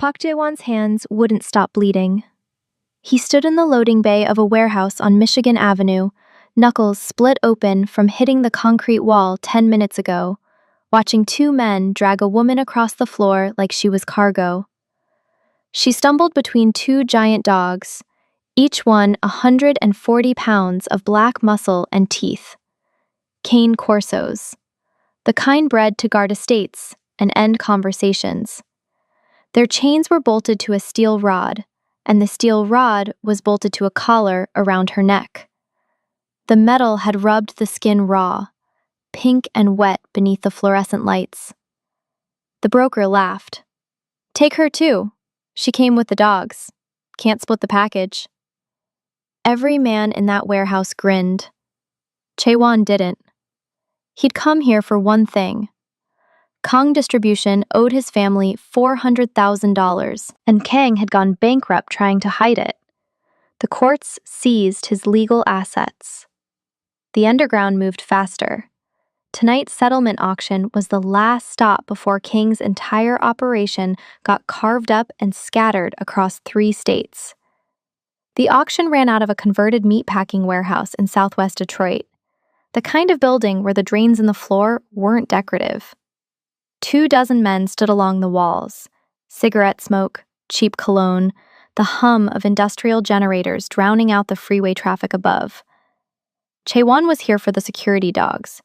Pak Jae-won's hands wouldn't stop bleeding. He stood in the loading bay of a warehouse on Michigan Avenue, knuckles split open from hitting the concrete wall 10 minutes ago, watching two men drag a woman across the floor like she was cargo. She stumbled between two giant dogs, each one 140 pounds of black muscle and teeth. Cane Corsos, the kind bred to guard estates and end conversations. Their chains were bolted to a steel rod, and the steel rod was bolted to a collar around her neck. The metal had rubbed the skin raw, pink and wet beneath the fluorescent lights. The broker laughed. "Take her too. She came with the dogs. Can't split the package." Every man in that warehouse grinned. Chae-won didn't. He'd come here for one thing. Kang Distribution owed his family $400,000, and Kang had gone bankrupt trying to hide it. The courts seized his legal assets. The underground moved faster. Tonight's settlement auction was the last stop before Kang's entire operation got carved up and scattered across 3 states. The auction ran out of a converted meatpacking warehouse in southwest Detroit, the kind of building where the drains in the floor weren't decorative. 24 men stood along the walls, cigarette smoke, cheap cologne, the hum of industrial generators drowning out the freeway traffic above. Chae-won was here for the security dogs.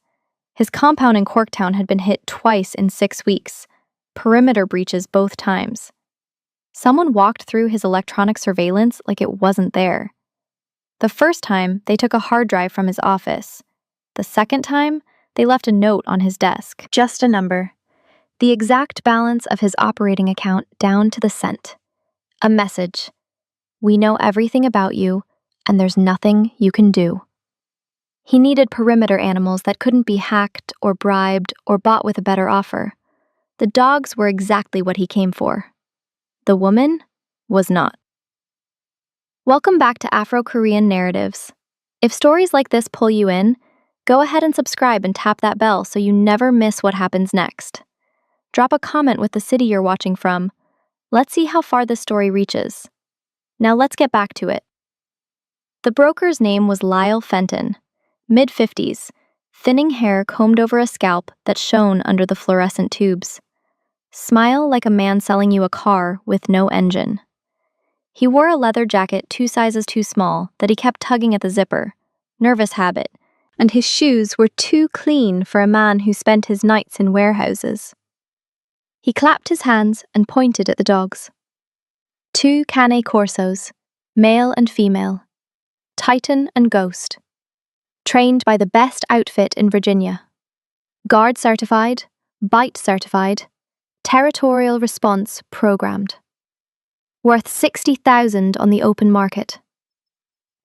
His compound in Corktown had been hit twice in 6 weeks, perimeter breaches both times. Someone walked through his electronic surveillance like it wasn't there. The first time, they took a hard drive from his office. The second time, they left a note on his desk, just a number. The exact balance of his operating account down to the cent. A message. "We know everything about you, and there's nothing you can do." He needed perimeter animals that couldn't be hacked or bribed or bought with a better offer. The dogs were exactly what he came for. The woman was not. Welcome back to Afro-Korean Narratives. If stories like this pull you in, go ahead and subscribe and tap that bell so you never miss what happens next. Drop a comment with the city you're watching from. Let's see how far this story reaches. Now let's get back to it. The broker's name was Lyle Fenton, mid-50s, thinning hair combed over a scalp that shone under the fluorescent tubes. Smile like a man selling you a car with no engine. He wore a leather jacket 2 sizes too small that he kept tugging at the zipper, nervous habit, and his shoes were too clean for a man who spent his nights in warehouses. He clapped his hands and pointed at the dogs. 2 Cane Corsos, male and female, Titan and Ghost, trained by the best outfit in Virginia. Guard certified, bite certified, territorial response programmed. Worth $60,000 on the open market.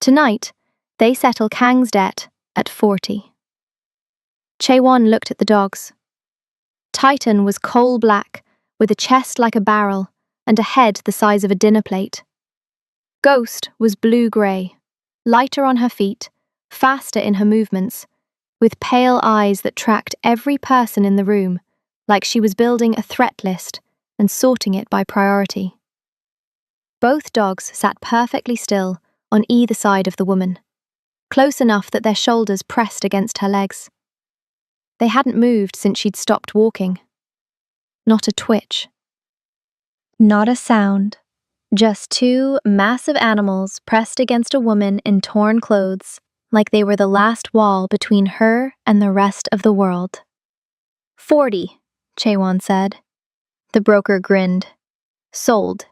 Tonight, they settle Kang's debt at 40. Chae-won looked at the dogs. Titan was coal black, with a chest like a barrel and a head the size of a dinner plate. Ghost was blue-grey, lighter on her feet, faster in her movements, with pale eyes that tracked every person in the room, like she was building a threat list and sorting it by priority. Both dogs sat perfectly still on either side of the woman, close enough that their shoulders pressed against her legs. They hadn't moved since she'd stopped walking. Not a twitch. Not a sound. Just 2 massive animals pressed against a woman in torn clothes, like they were the last wall between her and the rest of the world. 40, Chae-won said. The broker grinned. Sold.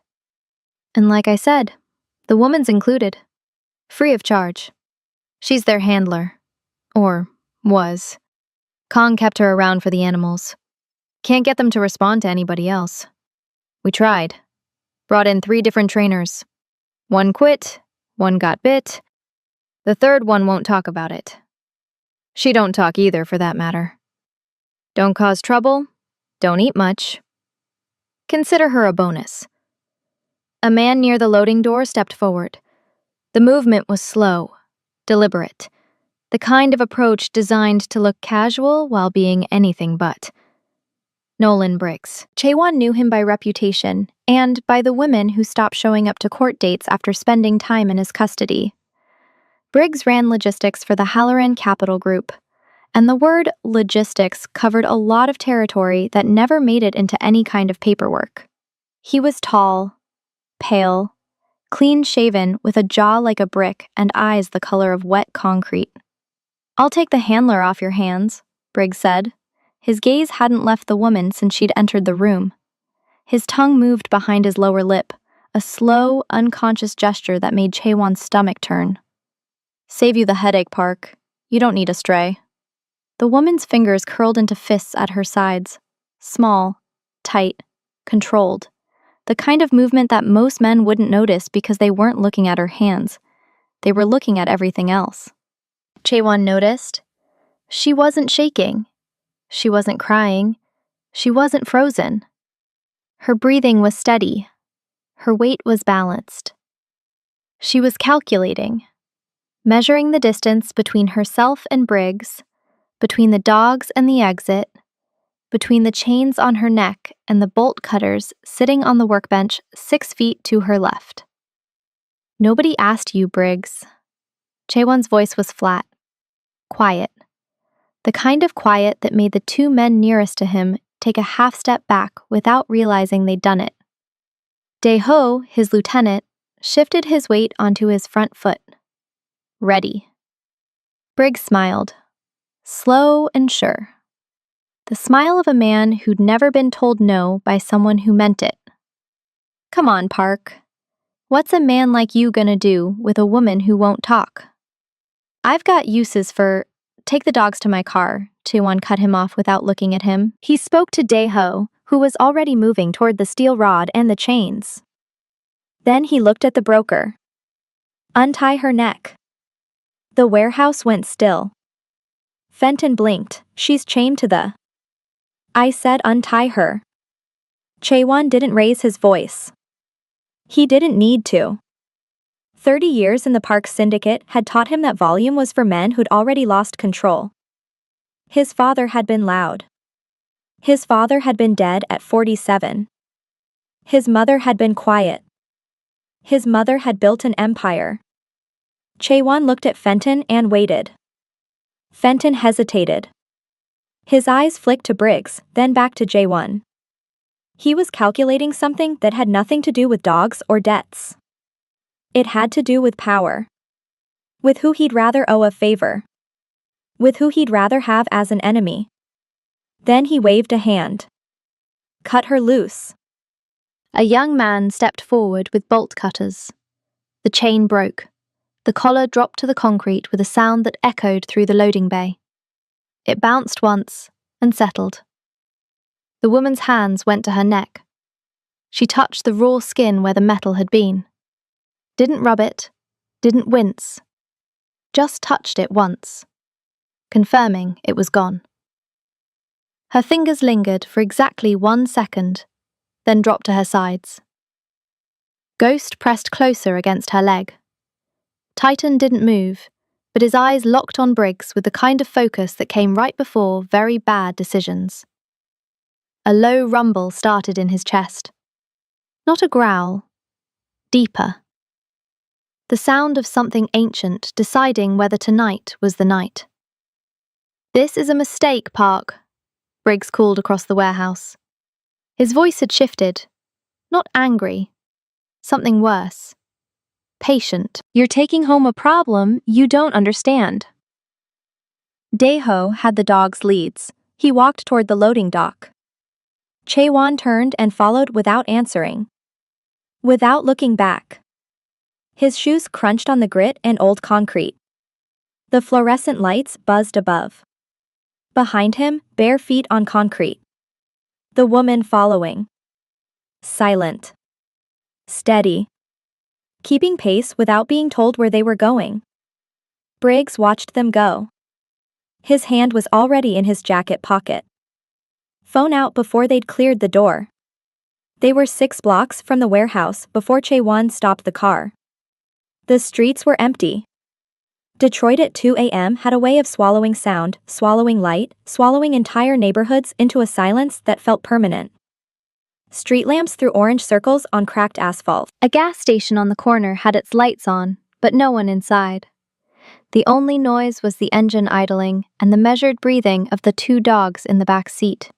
And like I said, the woman's included. Free of charge. She's their handler. Or was. Kang kept her around for the animals. Can't get them to respond to anybody else. We tried. Brought in 3 different trainers. 1 quit, 1 got bit. The 3rd one won't talk about it. She don't talk either, for that matter. Don't cause trouble, don't eat much. Consider her a bonus. A man near the loading door stepped forward. The movement was slow, deliberate. The kind of approach designed to look casual while being anything but. Nolan Briggs. Chaewon knew him by reputation and by the women who stopped showing up to court dates after spending time in his custody. Briggs ran logistics for the Halloran Capital Group, and the word logistics covered a lot of territory that never made it into any kind of paperwork. He was tall, pale, clean-shaven with a jaw like a brick and eyes the color of wet concrete. "I'll take the handler off your hands," Briggs said. His gaze hadn't left the woman since she'd entered the room. His tongue moved behind his lower lip, a slow, unconscious gesture that made Chaewon's stomach turn. "Save you the headache, Park. You don't need a stray." The woman's fingers curled into fists at her sides. Small, tight, controlled. The kind of movement that most men wouldn't notice because they weren't looking at her hands. They were looking at everything else. Chaewon noticed. She wasn't shaking. She wasn't crying. She wasn't frozen. Her breathing was steady. Her weight was balanced. She was calculating, measuring the distance between herself and Briggs, between the dogs and the exit, between the chains on her neck and the bolt cutters sitting on the workbench 6 feet to her left. "Nobody asked you, Briggs." Chaewon's voice was flat, quiet. The kind of quiet that made the two men nearest to him take a half step back without realizing they'd done it. Dae-ho, his lieutenant, shifted his weight onto his front foot. Ready. Briggs smiled, slow and sure. The smile of a man who'd never been told no by someone who meant it. "Come on, Park. What's a man like you gonna do with a woman who won't talk?" "I've got uses for—" "Take the dogs to my car," Chaewon cut him off without looking at him. He spoke to Dae-ho, who was already moving toward the steel rod and the chains. Then he looked at the broker. "Untie her neck." The warehouse went still. Fenton blinked. "She's chained to the—" "I said untie her." Chaewon didn't raise his voice. He didn't need to. 30 years in the Park Syndicate had taught him that volume was for men who'd already lost control. His father had been loud. His father had been dead at 47. His mother had been quiet. His mother had built an empire. Chaewon looked at Fenton and waited. Fenton hesitated. His eyes flicked to Briggs, then back to Chaewon. He was calculating something that had nothing to do with dogs or debts. It had to do with power. With who he'd rather owe a favor. With who he'd rather have as an enemy. Then he waved a hand. "Cut her loose." A young man stepped forward with bolt cutters. The chain broke. The collar dropped to the concrete with a sound that echoed through the loading bay. It bounced once and settled. The woman's hands went to her neck. She touched the raw skin where the metal had been. Didn't rub it, didn't wince. Just touched it once, confirming it was gone. Her fingers lingered for exactly 1 second, then dropped to her sides. Ghost pressed closer against her leg. Titan didn't move, but his eyes locked on Briggs with the kind of focus that came right before very bad decisions. A low rumble started in his chest. Not a growl. Deeper. The sound of something ancient deciding whether tonight was the night. "This is a mistake, Park," Briggs called across the warehouse. His voice had shifted. Not angry. Something worse. Patient. "You're taking home a problem you don't understand." Dae-ho had the dog's leads. He walked toward the loading dock. Chaewon turned and followed without answering. Without looking back. His shoes crunched on the grit and old concrete. The fluorescent lights buzzed above. Behind him, bare feet on concrete. The woman following. Silent. Steady. Keeping pace without being told where they were going. Briggs watched them go. His hand was already in his jacket pocket. Phone out before they'd cleared the door. They were 6 blocks from the warehouse before Chaewon stopped the car. The streets were empty. Detroit at 2 a.m. had a way of swallowing sound, swallowing light, swallowing entire neighborhoods into a silence that felt permanent. Street lamps threw orange circles on cracked asphalt. A gas station on the corner had its lights on, but no one inside. The only noise was the engine idling and the measured breathing of the two dogs in the back seat.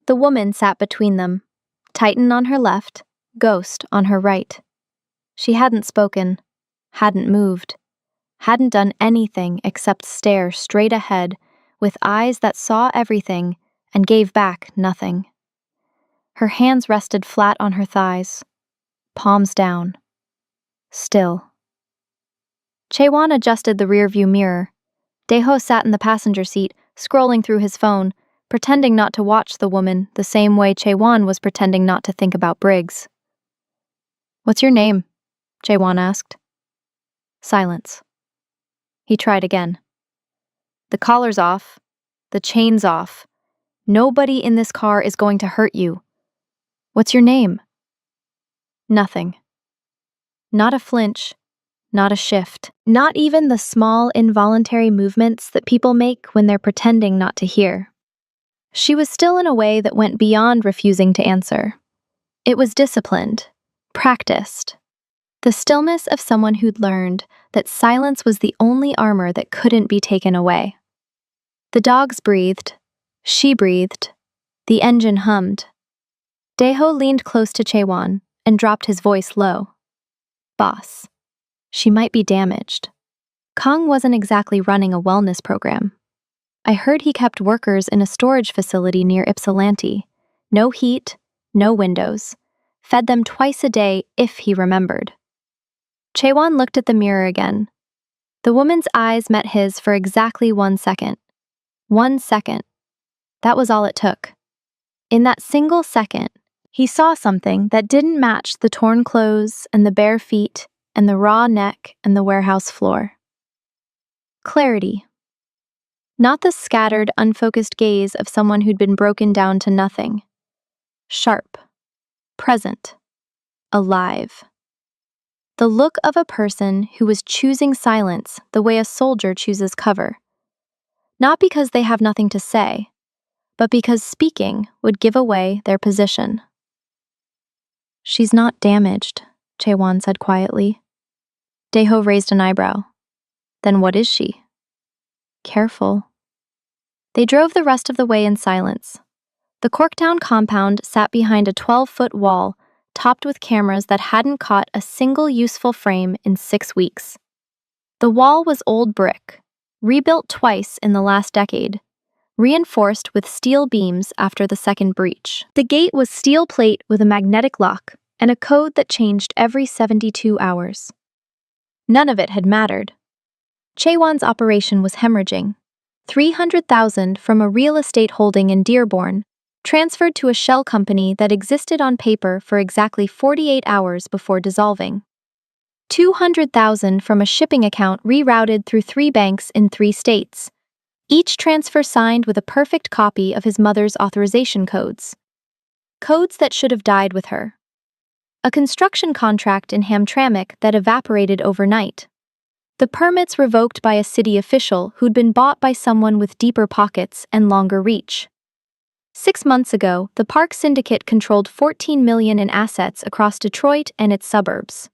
The woman sat between them, Titan on her left, Ghost on her right. She hadn't spoken, hadn't moved, hadn't done anything except stare straight ahead with eyes that saw everything and gave back nothing. Her hands rested flat on her thighs, palms down. Still. Chaewon adjusted the rearview mirror. Daeho sat in the passenger seat, scrolling through his phone, pretending not to watch the woman the same way Chaewon was pretending not to think about Briggs. "What's your name?" Chaewon asked. Silence. He tried again. "The collar's off. The chain's off. Nobody in this car is going to hurt you. What's your name?" Nothing. Not a flinch. Not a shift. Not even the small, involuntary movements that people make when they're pretending not to hear. She was still in a way that went beyond refusing to answer. It was disciplined, practiced. The stillness of someone who'd learned that silence was the only armor that couldn't be taken away. The dogs breathed. She breathed. The engine hummed. Daeho leaned close to Chaewon and dropped his voice low. "Boss. She might be damaged. Kong wasn't exactly running a wellness program. I heard he kept workers in a storage facility near Ypsilanti. No heat, no windows. Fed them twice a day if he remembered." Chaewon looked at the mirror again. The woman's eyes met his for exactly 1 second. 1 second. That was all it took. In that single second, he saw something that didn't match the torn clothes and the bare feet and the raw neck and the warehouse floor. Clarity. Not the scattered, unfocused gaze of someone who'd been broken down to nothing. Sharp. Present. Alive. The look of a person who was choosing silence the way a soldier chooses cover. Not because they have nothing to say, but because speaking would give away their position. "She's not damaged," Chaewon said quietly. Daeho raised an eyebrow. "Then what is she?" "Careful." They drove the rest of the way in silence. The Corktown compound sat behind a 12-foot wall topped with cameras that hadn't caught a single useful frame in 6 weeks. The wall was old brick, rebuilt twice in the last decade, reinforced with steel beams after the second breach. The gate was steel plate with a magnetic lock and a code that changed every 72 hours. None of it had mattered. Chaewon's operation was hemorrhaging. 300,000 from a real estate holding in Dearborn, transferred to a shell company that existed on paper for exactly 48 hours before dissolving. 200,000 from a shipping account rerouted through 3 banks in 3 states, each transfer signed with a perfect copy of his mother's authorization codes. Codes that should have died with her. A construction contract in Hamtramck that evaporated overnight. The permits revoked by a city official who'd been bought by someone with deeper pockets and longer reach. 6 months ago, the park syndicate controlled $14 million in assets across Detroit and its suburbs.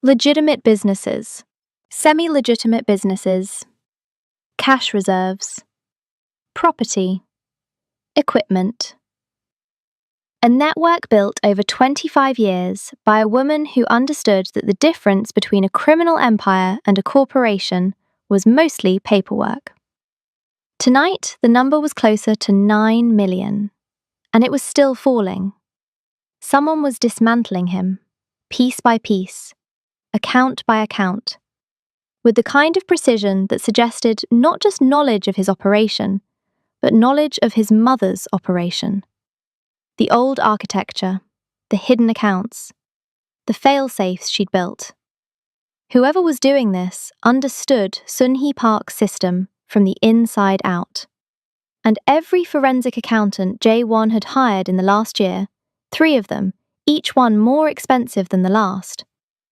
Legitimate businesses. Semi-legitimate businesses. Cash reserves. Property. Equipment. A network built over 25 years by a woman who understood that the difference between a criminal empire and a corporation was mostly paperwork. Tonight, the number was closer to 9 million, and it was still falling. Someone was dismantling him, piece by piece, account by account, with the kind of precision that suggested not just knowledge of his operation, but knowledge of his mother's operation. The old architecture, the hidden accounts, the fail-safes she'd built. Whoever was doing this understood Sunhee Park's system from the inside out. And every forensic accountant Jae-won had hired in the last year, 3 of them, each one more expensive than the last,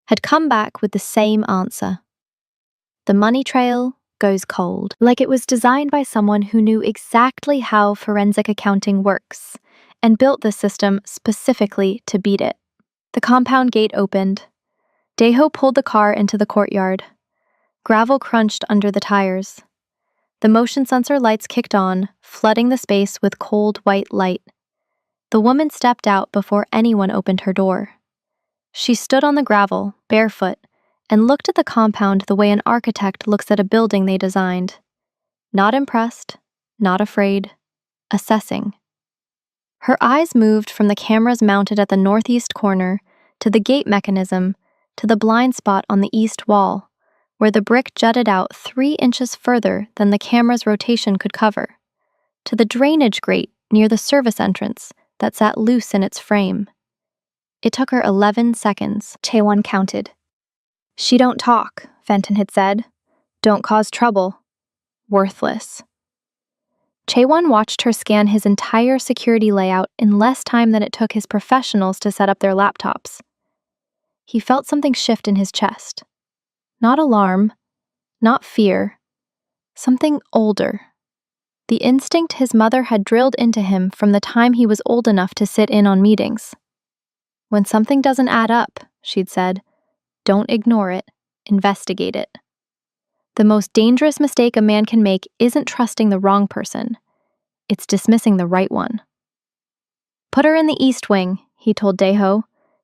had come back with the same answer. The money trail goes cold, like it was designed by someone who knew exactly how forensic accounting works and built the system specifically to beat it. The compound gate opened. Daeho pulled the car into the courtyard. Gravel crunched under the tires. The motion sensor lights kicked on, flooding the space with cold white light. The woman stepped out before anyone opened her door. She stood on the gravel, barefoot, and looked at the compound the way an architect looks at a building they designed. Not impressed, not afraid, assessing. Her eyes moved from the cameras mounted at the northeast corner to the gate mechanism to the blind spot on the east wall, where the brick jutted out 3 inches further than the camera's rotation could cover, to the drainage grate near the service entrance that sat loose in its frame. It took her 11 seconds, Chaewon counted. "She don't talk," Fenton had said. "Don't cause trouble. Worthless." Chaewon watched her scan his entire security layout in less time than it took his professionals to set up their laptops. He felt something shift in his chest. Not alarm, not fear. Something older. The instinct his mother had drilled into him from the time he was old enough to sit in on meetings. When something doesn't add up, she'd said, don't ignore it, investigate it. The most dangerous mistake a man can make isn't trusting the wrong person. It's dismissing the right one. "Put her in the East Wing," he told Daeho.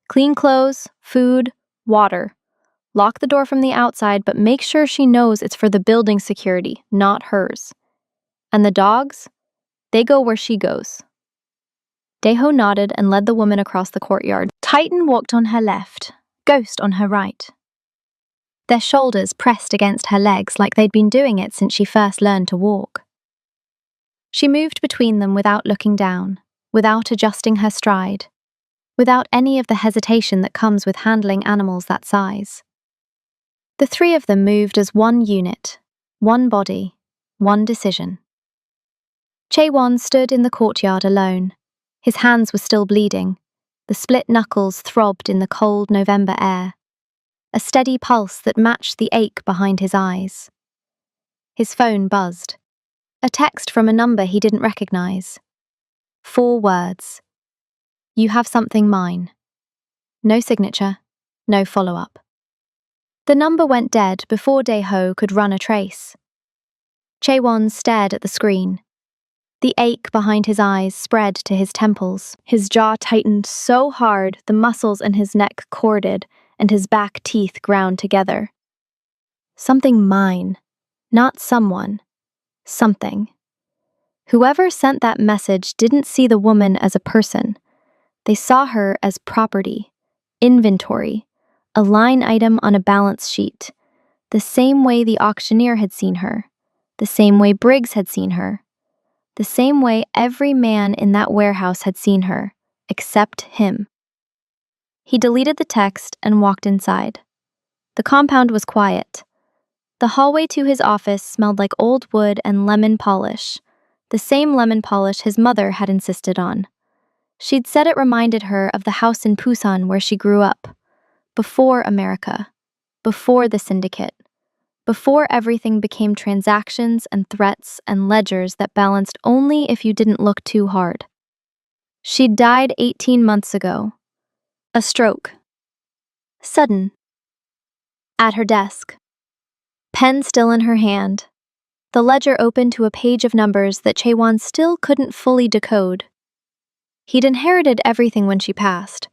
"Clean clothes, food, water. Lock the door from the outside, but make sure she knows it's for the building's security, not hers. And the dogs? They go where she goes." Daeho nodded and led the woman across the courtyard. Titan walked on her left, Ghost on her right. Their shoulders pressed against her legs like they'd been doing it since she first learned to walk. She moved between them without looking down, without adjusting her stride, without any of the hesitation that comes with handling animals that size. The 3 of them moved as one unit, one body, one decision. Chaewon stood in the courtyard alone. His hands were still bleeding. The split knuckles throbbed in the cold November air, a steady pulse that matched the ache behind his eyes. His phone buzzed. A text from a number he didn't recognize. 4 words. "You have something mine." No signature, no follow-up. The number went dead before Daeho could run a trace. Chaewon stared at the screen. The ache behind his eyes spread to his temples. His jaw tightened so hard the muscles in his neck corded and his back teeth ground together. Something mine, not someone. Something. Whoever sent that message didn't see the woman as a person. They saw her as property, inventory, a line item on a balance sheet, the same way the auctioneer had seen her, the same way Briggs had seen her, the same way every man in that warehouse had seen her, except him. He deleted the text and walked inside. The compound was quiet. The hallway to his office smelled like old wood and lemon polish, the same lemon polish his mother had insisted on. She'd said it reminded her of the house in Busan where she grew up, before America, before the syndicate, before everything became transactions and threats and ledgers that balanced only if you didn't look too hard. She'd died 18 months ago. A stroke. Sudden. At her desk. Pen still in her hand. The ledger open to a page of numbers that Chaewon still couldn't fully decode. He'd inherited everything when she passed.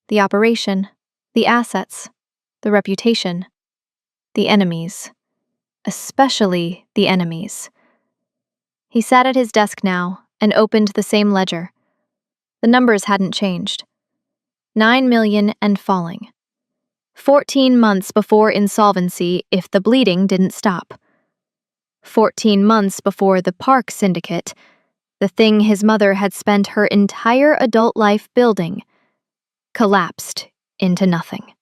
The operation, the assets, the reputation, the enemies. Especially the enemies. He sat at his desk now and opened the same ledger. The numbers hadn't changed. 9 million and falling. 14 months before insolvency if the bleeding didn't stop. 14 months before the Park Syndicate, the thing his mother had spent her entire adult life building, collapsed into nothing.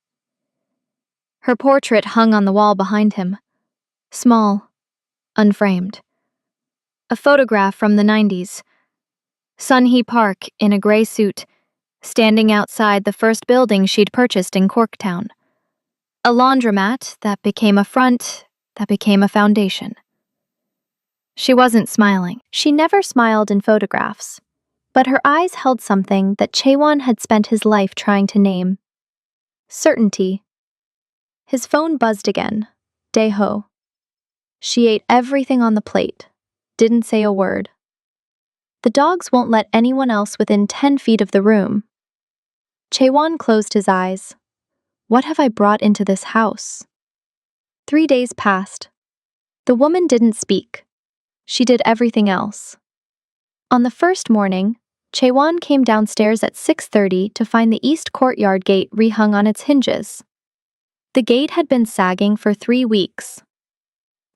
Her portrait hung on the wall behind him. Small, unframed. A photograph from the 90s. Sun-hee Park in a gray suit, standing outside the first building she'd purchased in Corktown. A laundromat that became a front that became a foundation. She wasn't smiling. She never smiled in photographs, but her eyes held something that Chaewon had spent his life trying to name. Certainty. His phone buzzed again. Dae-ho. She ate everything on the plate, didn't say a word. The dogs won't let anyone else within 10 feet of the room. Chaewon closed his eyes. What have I brought into this house? 3 days passed. The woman didn't speak. She did everything else. On the first morning, Chaewon came downstairs at 6:30 to find the east courtyard gate rehung on its hinges. The gate had been sagging for 3 weeks.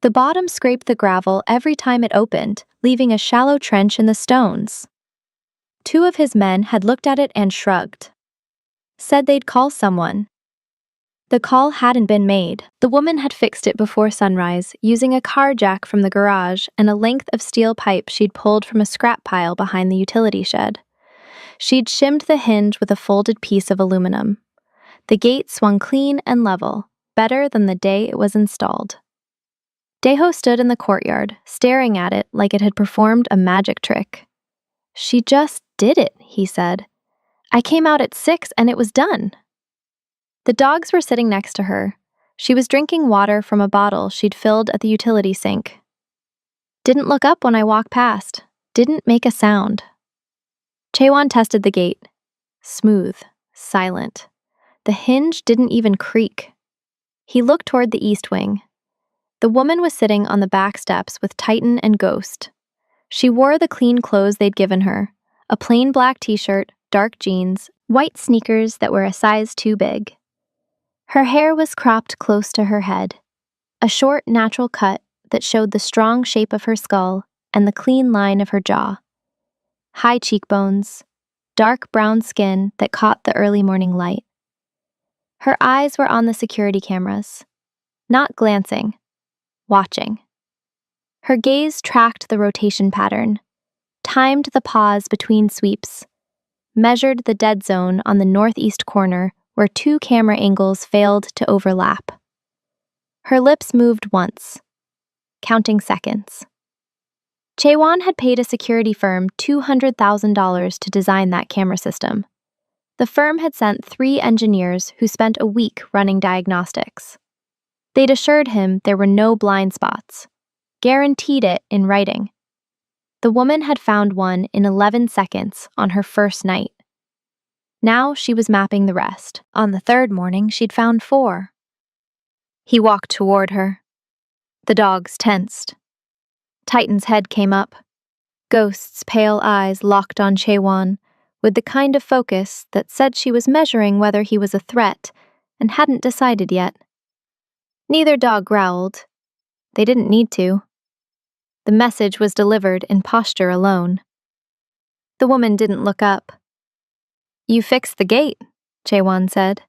The bottom scraped the gravel every time it opened, leaving a shallow trench in the stones. 2 of his men had looked at it and shrugged. Said they'd call someone. The call hadn't been made. The woman had fixed it before sunrise, using a car jack from the garage and a length of steel pipe she'd pulled from a scrap pile behind the utility shed. She'd shimmed the hinge with a folded piece of aluminum. The gate swung clean and level, better than the day it was installed. Dae-ho stood in the courtyard, staring at it like it had performed a magic trick. She just did it, he said. I came out at 6 and it was done. The dogs were sitting next to her. She was drinking water from a bottle she'd filled at the utility sink. Didn't look up when I walked past. Didn't make a sound. Chaewon tested the gate. Smooth, silent. The hinge didn't even creak. He looked toward the east wing. The woman was sitting on the back steps with Titan and Ghost. She wore the clean clothes they'd given her, a plain black t-shirt, dark jeans, white sneakers that were a size too big. Her hair was cropped close to her head, a short, natural cut that showed the strong shape of her skull and the clean line of her jaw. High cheekbones, dark brown skin that caught the early morning light. Her eyes were on the security cameras, not glancing, watching. Her gaze tracked the rotation pattern, timed the pause between sweeps, measured the dead zone on the northeast corner where 2 camera angles failed to overlap. Her lips moved once, counting seconds. Chaewon had paid a security firm $200,000 to design that camera system. The firm had sent 3 engineers who spent a week running diagnostics. They'd assured him there were no blind spots, guaranteed it in writing. The woman had found one in 11 seconds on her first night. Now she was mapping the rest. On the 3rd morning, she'd found 4. He walked toward her. The dogs tensed. Titan's head came up. Ghost's pale eyes locked on Chaewon, with the kind of focus that said she was measuring whether he was a threat and hadn't decided yet. Neither dog growled. They didn't need to. The message was delivered in posture alone. The woman didn't look up. You fixed the gate, Chaewon said.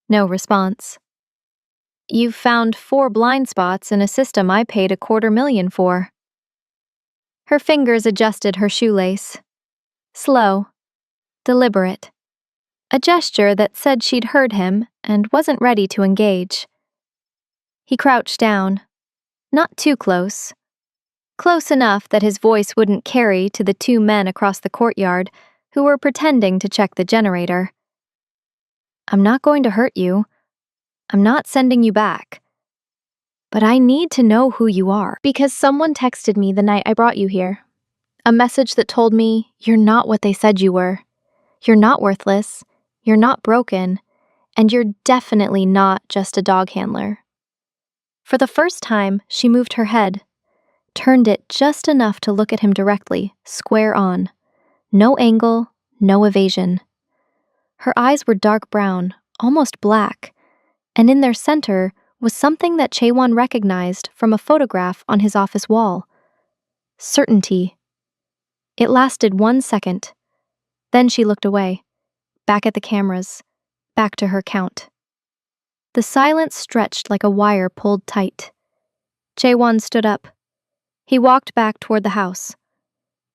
No response. You've found 4 blind spots in a system I paid $250,000 for. Her fingers adjusted her shoelace. Slow. Deliberate. A gesture that said she'd heard him and wasn't ready to engage. He crouched down. Not too close. Close enough that his voice wouldn't carry to the 2 men across the courtyard who were pretending to check the generator. I'm not going to hurt you. I'm not sending you back. But I need to know who you are, because someone texted me the night I brought you here. A message that told me you're not what they said you were. You're not worthless, you're not broken, and you're definitely not just a dog handler. For the first time, she moved her head, turned it just enough to look at him directly, square on. No angle, no evasion. Her eyes were dark brown, almost black, and in their center was something that Chaewon recognized from a photograph on his office wall. Certainty. It lasted 1 second. Then she looked away, back at the cameras, back to her count. The silence stretched like a wire pulled tight. Chaewon stood up. He walked back toward the house.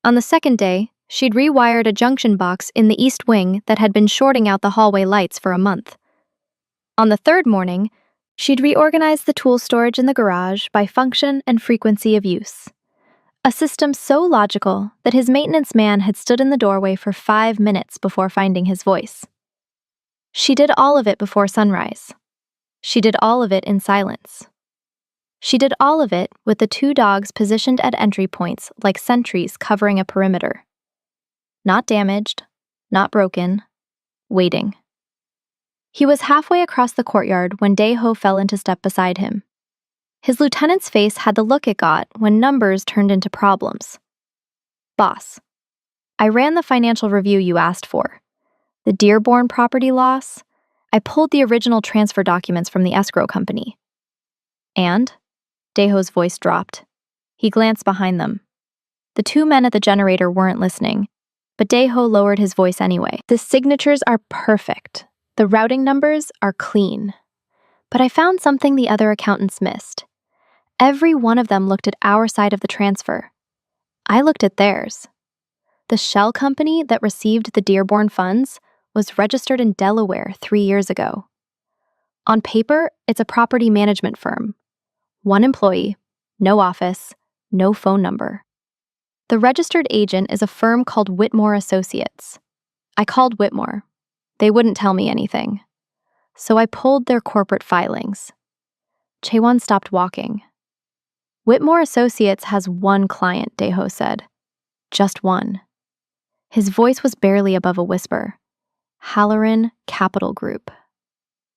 On the 2nd day, she'd rewired a junction box in the east wing that had been shorting out the hallway lights for a month. On the 3rd morning, She'd reorganized the tool storage in the garage by function and frequency of use. A system so logical that his maintenance man had stood in the doorway for 5 minutes before finding his voice. She did all of it before sunrise. She did all of it in silence. She did all of it with the 2 dogs positioned at entry points like sentries covering a perimeter. Not damaged, not broken, waiting. He was halfway across the courtyard when Dae-ho fell into step beside him. His lieutenant's face had the look it got when numbers turned into problems. "Boss, I ran the financial review you asked for. The Dearborn property loss, I pulled the original transfer documents from the escrow company." "And?" Dae-ho's voice dropped. He glanced behind them. The 2 men at the generator weren't listening, but Dae-ho lowered his voice anyway. "The signatures are perfect. The routing numbers are clean. But I found something the other accountants missed. Every one of them looked at our side of the transfer. I looked at theirs. The shell company that received the Dearborn funds was registered in Delaware 3 years ago. On paper, it's a property management firm. 1 employee, no office, no phone number. The registered agent is a firm called Whitmore Associates. I called Whitmore. They wouldn't tell me anything. So I pulled their corporate filings." Chaewon stopped walking. "Whitmore Associates has 1 client," Dae-ho said. "Just 1." His voice was barely above a whisper. "Halloran Capital Group."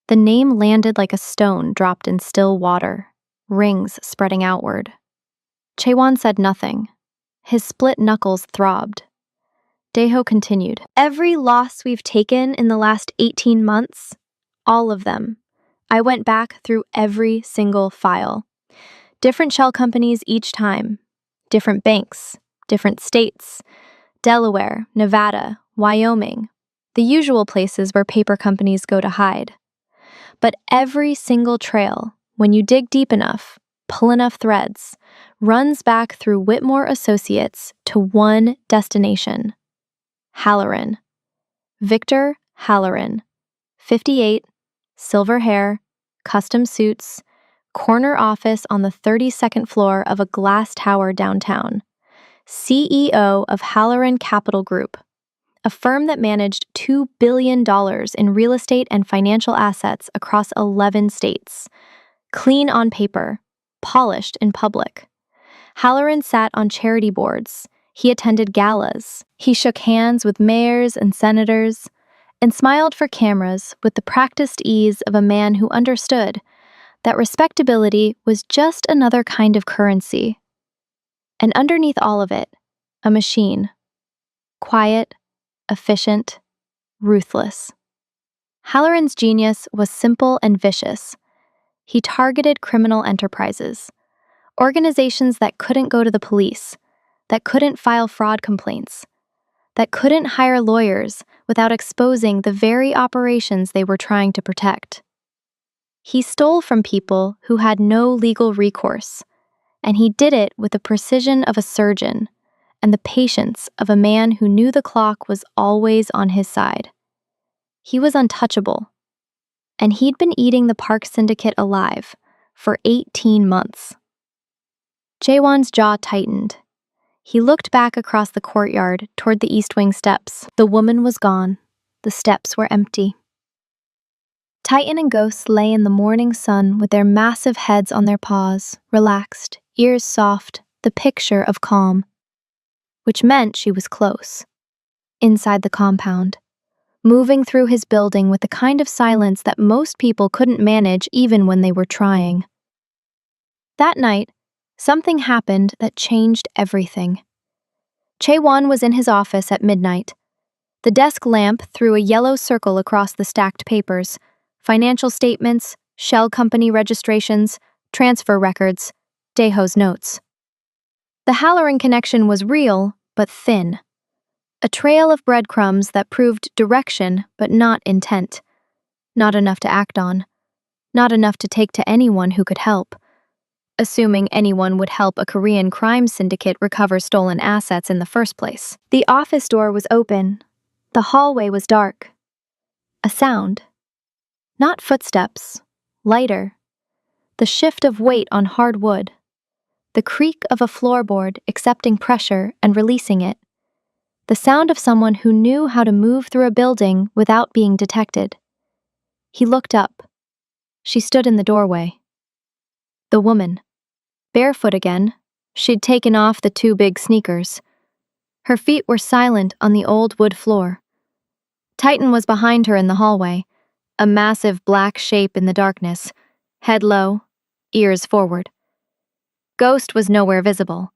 The name landed like a stone dropped in still water, rings spreading outward. Chaewon said nothing. His split knuckles throbbed. Dae-ho continued. "Every loss we've taken in the last 18 months, all of them. I went back through every single file. Different shell companies each time. Different banks, different states. Delaware, Nevada, Wyoming. The usual places where paper companies go to hide. But every single trail, when you dig deep enough, pull enough threads, runs back through Whitmore Associates to 1 destination. Halloran. Victor Halloran. 58, silver hair, custom suits, corner office on the 32nd floor of a glass tower downtown. CEO of Halloran Capital Group, a firm that managed $2 billion in real estate and financial assets across 11 states. Clean on paper, polished in public. Halloran sat on charity boards. He attended galas. He shook hands with mayors and senators, and smiled for cameras with the practiced ease of a man who understood that respectability was just another kind of currency. And underneath all of it, a machine. Quiet, efficient, ruthless. Halloran's genius was simple and vicious. He targeted criminal enterprises, organizations that couldn't go to the police, that couldn't file fraud complaints, that couldn't hire lawyers without exposing the very operations they were trying to protect. He stole from people who had no legal recourse, and he did it with the precision of a surgeon and the patience of a man who knew the clock was always on his side. He was untouchable, and he'd been eating the Park Syndicate alive for 18 months. Jaewon's jaw tightened. He looked back across the courtyard toward the East Wing steps. The woman was gone. The steps were empty. Titan and Ghost lay in the morning sun with their massive heads on their paws, relaxed, ears soft, the picture of calm. Which meant she was close. Inside the compound. Moving through his building with the kind of silence that most people couldn't manage even when they were trying. That night, something happened that changed everything. Chaewon was in his office at midnight. The desk lamp threw a yellow circle across the stacked papers, financial statements, shell company registrations, transfer records, Dae-ho's notes. The Halloran connection was real, but thin. A trail of breadcrumbs that proved direction but not intent. Not enough to act on. Not enough to take to anyone who could help. Assuming anyone would help a Korean crime syndicate recover stolen assets in the first place. The office door was open. The hallway was dark. A sound. Not footsteps. Lighter, The shift of weight on hard wood. The creak of a floorboard accepting pressure and releasing it. The sound of someone who knew how to move through a building without being detected. He looked up. She stood in the doorway. The woman. Barefoot again, she'd taken off the 2 big sneakers. Her feet were silent on the old wood floor. Titan was behind her in the hallway, a massive black shape in the darkness, head low, ears forward. Ghost was nowhere visible,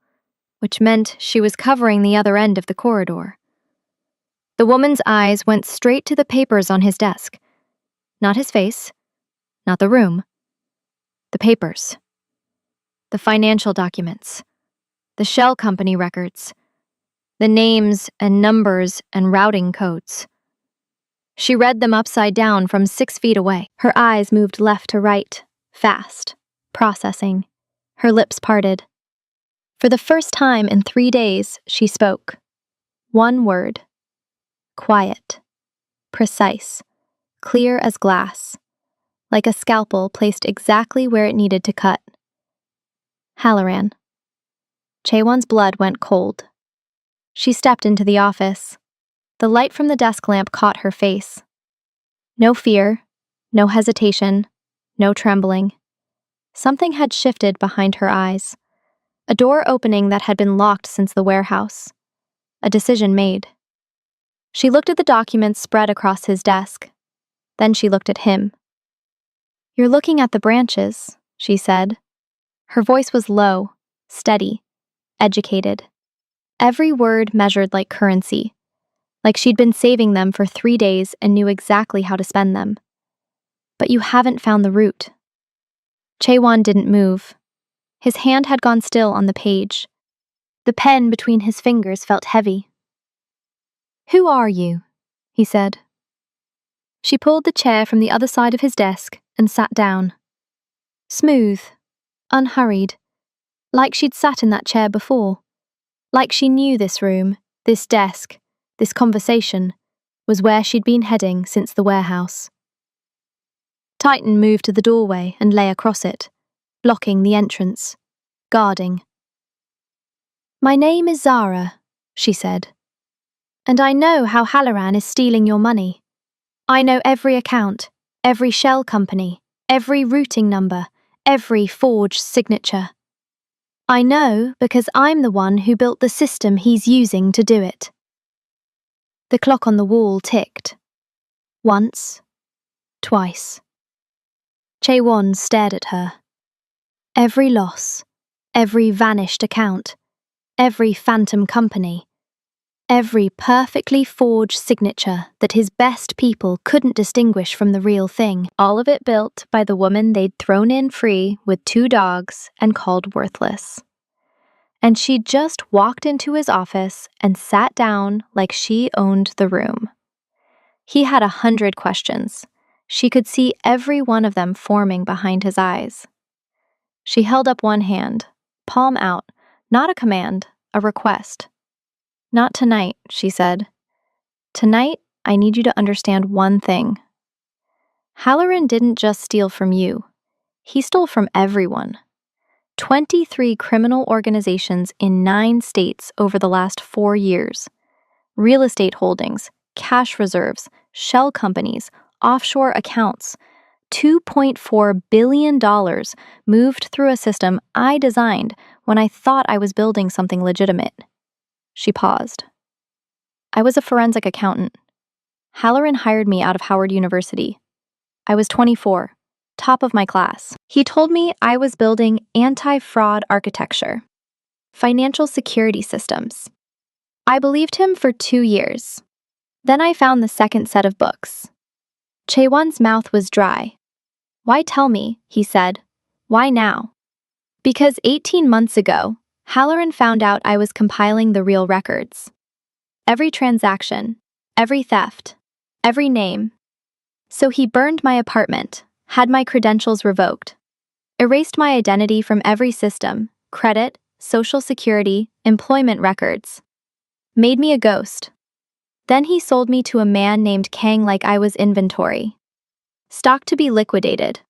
which meant she was covering the other end of the corridor. The woman's eyes went straight to the papers on his desk. Not his face, not the room. The papers. The financial documents. The shell company records. The names and numbers and routing codes. She read them upside down from 6 feet away. Her eyes moved left to right, fast, processing. Her lips parted. For the first time in 3 days, she spoke. One word. Quiet. Precise. Clear as glass. Like a scalpel placed exactly where it needed to cut. Halloran. Chaewon's blood went cold. She stepped into the office. The light from the desk lamp caught her face. No fear, no hesitation, no trembling. Something had shifted behind her eyes. A door opening that had been locked since the warehouse. A decision made. She looked at the documents spread across his desk. Then she looked at him. "You're looking at the branches," she said. Her voice was low, steady, educated. Every word measured like currency, like she'd been saving them for 3 days and knew exactly how to spend them. "But you haven't found the root." Chaewon didn't move. His hand had gone still on the page. The pen between his fingers felt heavy. "Who are you?" he said. She pulled the chair from the other side of his desk and sat down. Smooth, unhurried, like she'd sat in that chair before. Like she knew this room, this desk, this conversation, was where she'd been heading since the warehouse. Titan moved to the doorway and lay across it, blocking the entrance, guarding. "My name is Zara," she said. "And I know how Halloran is stealing your money. I know every account, every shell company, every routing number, every forged signature. I know because I'm the one who built the system he's using to do it." The clock on the wall ticked. Once. Twice. Chaewon stared at her. Every loss, every vanished account, every phantom company, every perfectly forged signature that his best people couldn't distinguish from the real thing, all of it built by the woman they'd thrown in free with 2 dogs and called worthless. And she'd just walked into his office and sat down like she owned the room. He had 100 questions. She could see every one of them forming behind his eyes. She held up one hand, palm out, not a command, a request. "Not tonight," she said. "Tonight, I need you to understand one thing. Halloran didn't just steal from you. He stole from everyone. 23 criminal organizations in 9 states over the last 4 years. Real estate holdings, cash reserves, shell companies, offshore accounts. $2.4 billion moved through a system I designed when I thought I was building something legitimate." She paused. "I was a forensic accountant. Halloran hired me out of Howard University. I was 24, top of my class. He told me I was building anti-fraud architecture, financial security systems. I believed him for 2 years. Then I found the second set of books." Chaewon's mouth was dry. "Why tell me?" he said. "Why now?" "Because 18 months ago, Halloran found out I was compiling the real records. Every transaction, every theft, every name. So he burned my apartment, had my credentials revoked, erased my identity from every system, credit, social security, employment records. Made me a ghost. Then he sold me to a man named Kang like I was inventory. Stock to be liquidated.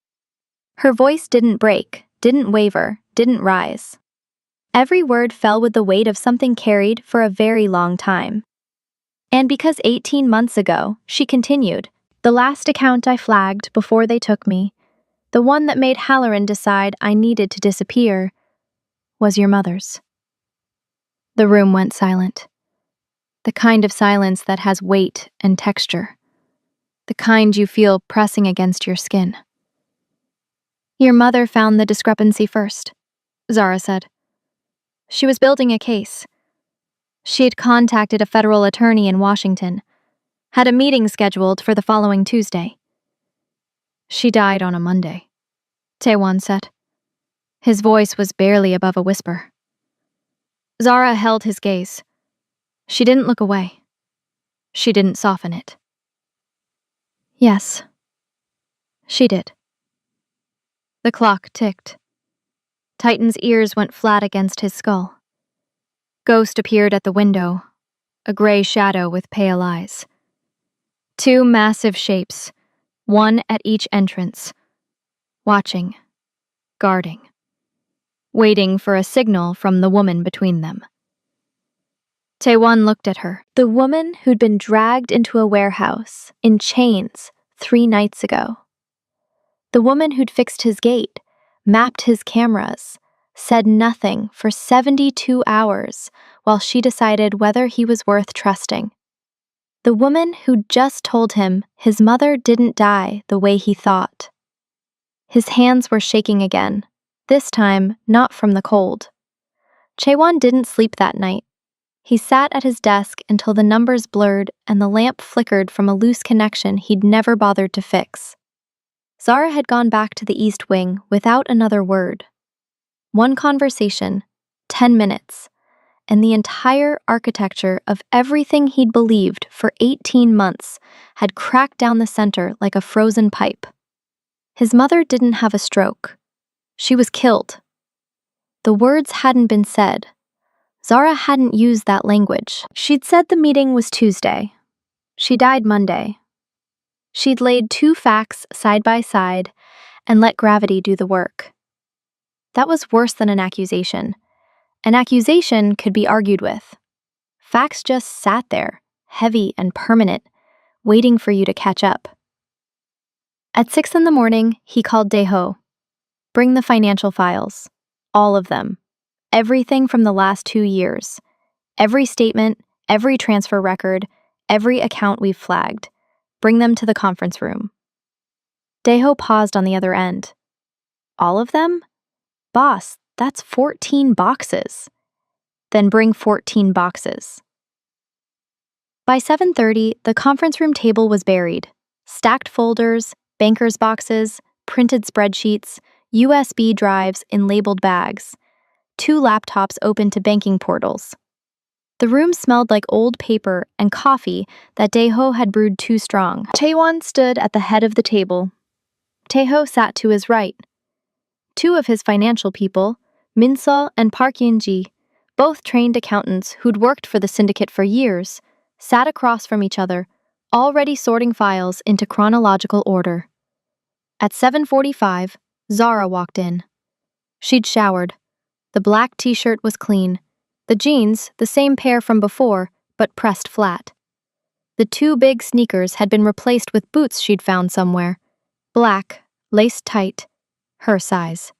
Her voice didn't break, didn't waver, didn't rise. Every word fell with the weight of something carried for a very long time. And because 18 months ago, she continued, the last account I flagged before they took me, the one that made Halloran decide I needed to disappear, was your mother's. The room went silent. The kind of silence that has weight and texture. The kind you feel pressing against your skin. Your mother found the discrepancy first, Zara said. She was building a case. She had contacted a federal attorney in Washington, had a meeting scheduled for the following Tuesday. She died on a Monday, Taewon said. His voice was barely above a whisper. Zara held his gaze. She didn't look away. She didn't soften it. Yes, she did. The clock ticked. Titan's ears went flat against his skull. Ghost appeared at the window, a gray shadow with pale eyes. Two massive shapes, one at each entrance, watching, guarding, waiting for a signal from the woman between them. Taewon looked at her, the woman who'd been dragged into a warehouse in chains 3 nights ago. The woman who'd fixed his gate, mapped his cameras, said nothing for 72 hours while she decided whether he was worth trusting. The woman who'd just told him his mother didn't die the way he thought. His hands were shaking again, this time not from the cold. Chaewon didn't sleep that night. He sat at his desk until the numbers blurred and the lamp flickered from a loose connection he'd never bothered to fix. Zara had gone back to the East Wing without another word. One conversation, 10 minutes, and the entire architecture of everything he'd believed for 18 months had cracked down the center like a frozen pipe. His mother didn't have a stroke. She was killed. The words hadn't been said. Zara hadn't used that language. She'd said the meeting was Tuesday. She died Monday. She'd laid 2 facts side by side and let gravity do the work. That was worse than an accusation. An accusation could be argued with. Facts just sat there, heavy and permanent, waiting for you to catch up. At 6 in the morning, he called Daeho. Bring the financial files. All of them. Everything from the last 2 years. Every statement, every transfer record, every account we've flagged. Bring them to the conference room. Daeho paused on the other end. All of them? Boss, that's 14 boxes. Then bring 14 boxes. By 7:30, the conference room table was buried. Stacked folders, banker's boxes, printed spreadsheets, USB drives in labeled bags. 2 laptops open to banking portals. The room smelled like old paper and coffee that Daeho had brewed too strong. Taewon stood at the head of the table. Daeho sat to his right. 2 of his financial people, Minseo and Park Yinji, both trained accountants who'd worked for the syndicate for years, sat across from each other, already sorting files into chronological order. At 7:45, Zara walked in. She'd showered. The black t-shirt was clean. The jeans, the same pair from before, but pressed flat. The 2 big sneakers had been replaced with boots she'd found somewhere. Black, laced tight, her size.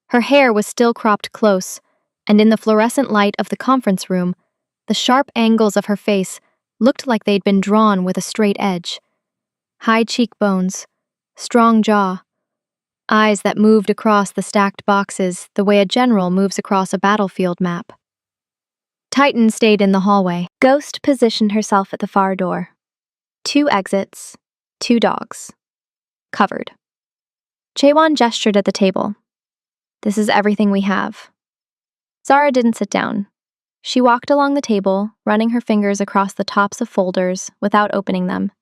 Her hair was still cropped close, and in the fluorescent light of the conference room, the sharp angles of her face looked like they'd been drawn with a straight edge. High cheekbones, strong jaw, eyes that moved across the stacked boxes the way a general moves across a battlefield map. Titan stayed in the hallway. Ghost positioned herself at the far door. 2 exits, 2 dogs. Covered. Chaewon gestured at the table. This is everything we have. Zara didn't sit down. She walked along the table, running her fingers across the tops of folders without opening them,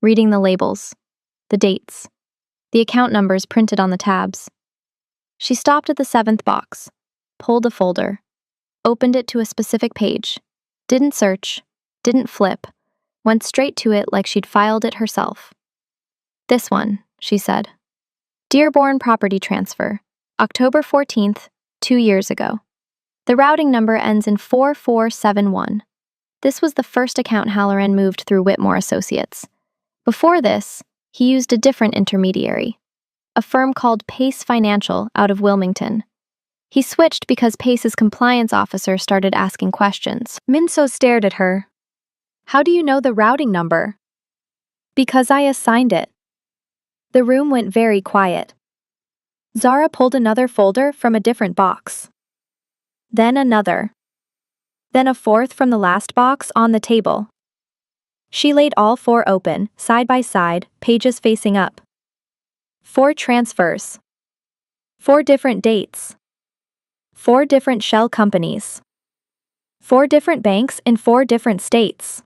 reading the labels, the dates, the account numbers printed on the tabs. She stopped at the 7th box, pulled a folder, opened it to a specific page, didn't search, didn't flip, went straight to it like she'd filed it herself. This one, she said. Dearborn Property Transfer, October 14th, 2 years ago. The routing number ends in 4471. This was the first account Halloran moved through Whitmore Associates. Before this, he used a different intermediary, a firm called Pace Financial out of Wilmington. He switched because Pace's compliance officer started asking questions. Minso stared at her. How do you know the routing number? Because I assigned it. The room went very quiet. Zara pulled another folder from a different box. Then another. Then a fourth from the last box on the table. She laid all 4 open, side by side, pages facing up. 4 transfers. 4 different dates. 4 different shell companies. 4 different banks in 4 different states.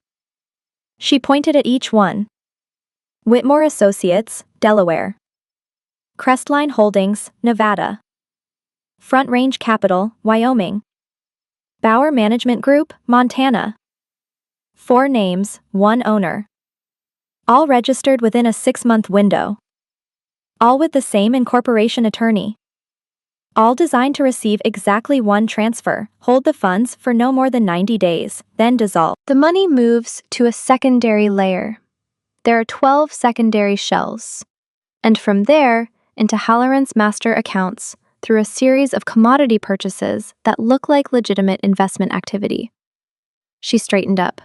She pointed at each one. Whitmore Associates, Delaware. Crestline Holdings, Nevada. Front Range Capital, Wyoming. Bauer Management Group, Montana. 4 names, 1 owner. All registered within a 6-month window. All with the same incorporation attorney. All designed to receive exactly 1 transfer, hold the funds for no more than 90 days, then dissolve. The money moves to a secondary layer. There are 12 secondary shells. And from there, into Halloran's master accounts through a series of commodity purchases that look like legitimate investment activity. She straightened up.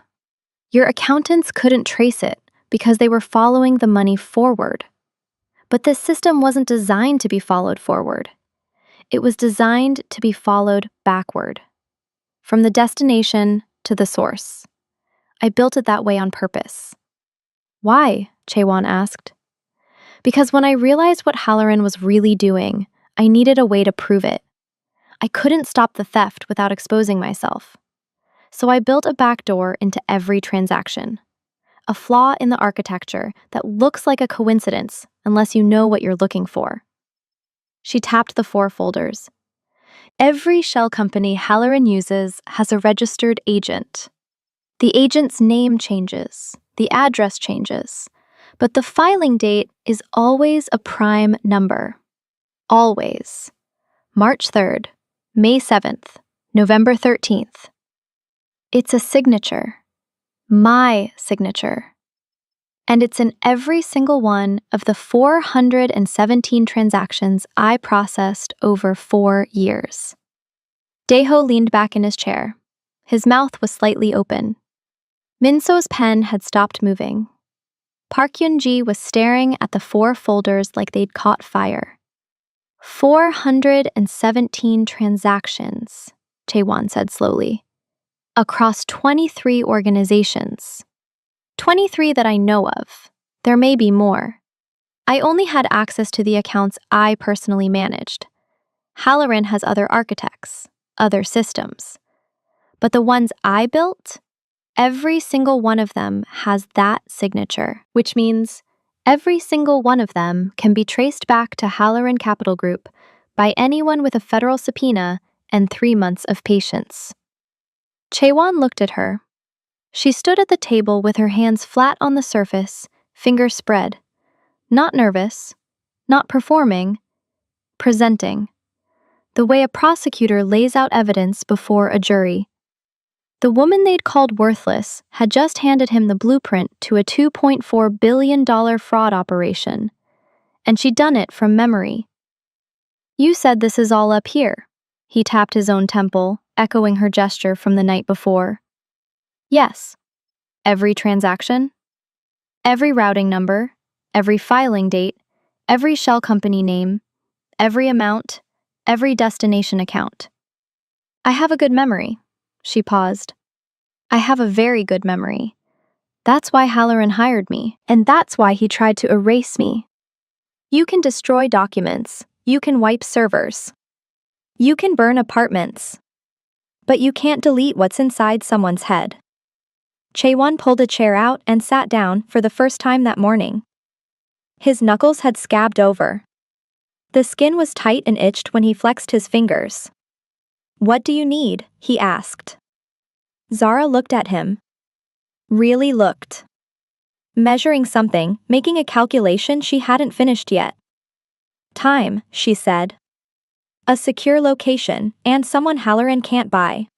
Your accountants couldn't trace it because they were following the money forward. But this system wasn't designed to be followed forward. It was designed to be followed backward, from the destination to the source. I built it that way on purpose. Why? Chaewon asked. Because when I realized what Halloran was really doing, I needed a way to prove it. I couldn't stop the theft without exposing myself. So I built a backdoor into every transaction. A flaw in the architecture that looks like a coincidence unless you know what you're looking for. She tapped the 4 folders. Every shell company Halloran uses has a registered agent. The agent's name changes, the address changes, but the filing date is always a prime number. Always. March 3rd, May 7th, November 13th. It's a signature. My signature. And it's in every single one of the 417 transactions I processed over 4 years. Daeho leaned back in his chair. His mouth was slightly open. Minso's pen had stopped moving. Park Yun-ji was staring at the 4 folders like they'd caught fire. 417 transactions, Chaewon said slowly. Across 23 organizations. 23 that I know of. There may be more. I only had access to the accounts I personally managed. Halloran has other architects, other systems. But the ones I built, every single one of them has that signature, which means every single one of them can be traced back to Halloran Capital Group by anyone with a federal subpoena and 3 months of patience. Chaewon looked at her. She stood at the table with her hands flat on the surface, fingers spread. Not nervous, not performing, presenting. The way a prosecutor lays out evidence before a jury. The woman they'd called worthless had just handed him the blueprint to a $2.4 billion fraud operation, and she'd done it from memory. You said this is all up here. He tapped his own temple, echoing her gesture from the night before. Yes. Every transaction? Every routing number, every filing date, every shell company name, every amount, every destination account. I have a good memory. She paused. I have a very good memory. That's why Halloran hired me, and that's why he tried to erase me. You can destroy documents, you can wipe servers. You can burn apartments. But you can't delete what's inside someone's head. Chaewon pulled a chair out and sat down for the first time that morning. His knuckles had scabbed over. The skin was tight and itched when he flexed his fingers. What do you need? He asked. Zara looked at him. Really looked. Measuring something, making a calculation she hadn't finished yet. Time, she said. A secure location, and someone Halloran can't buy.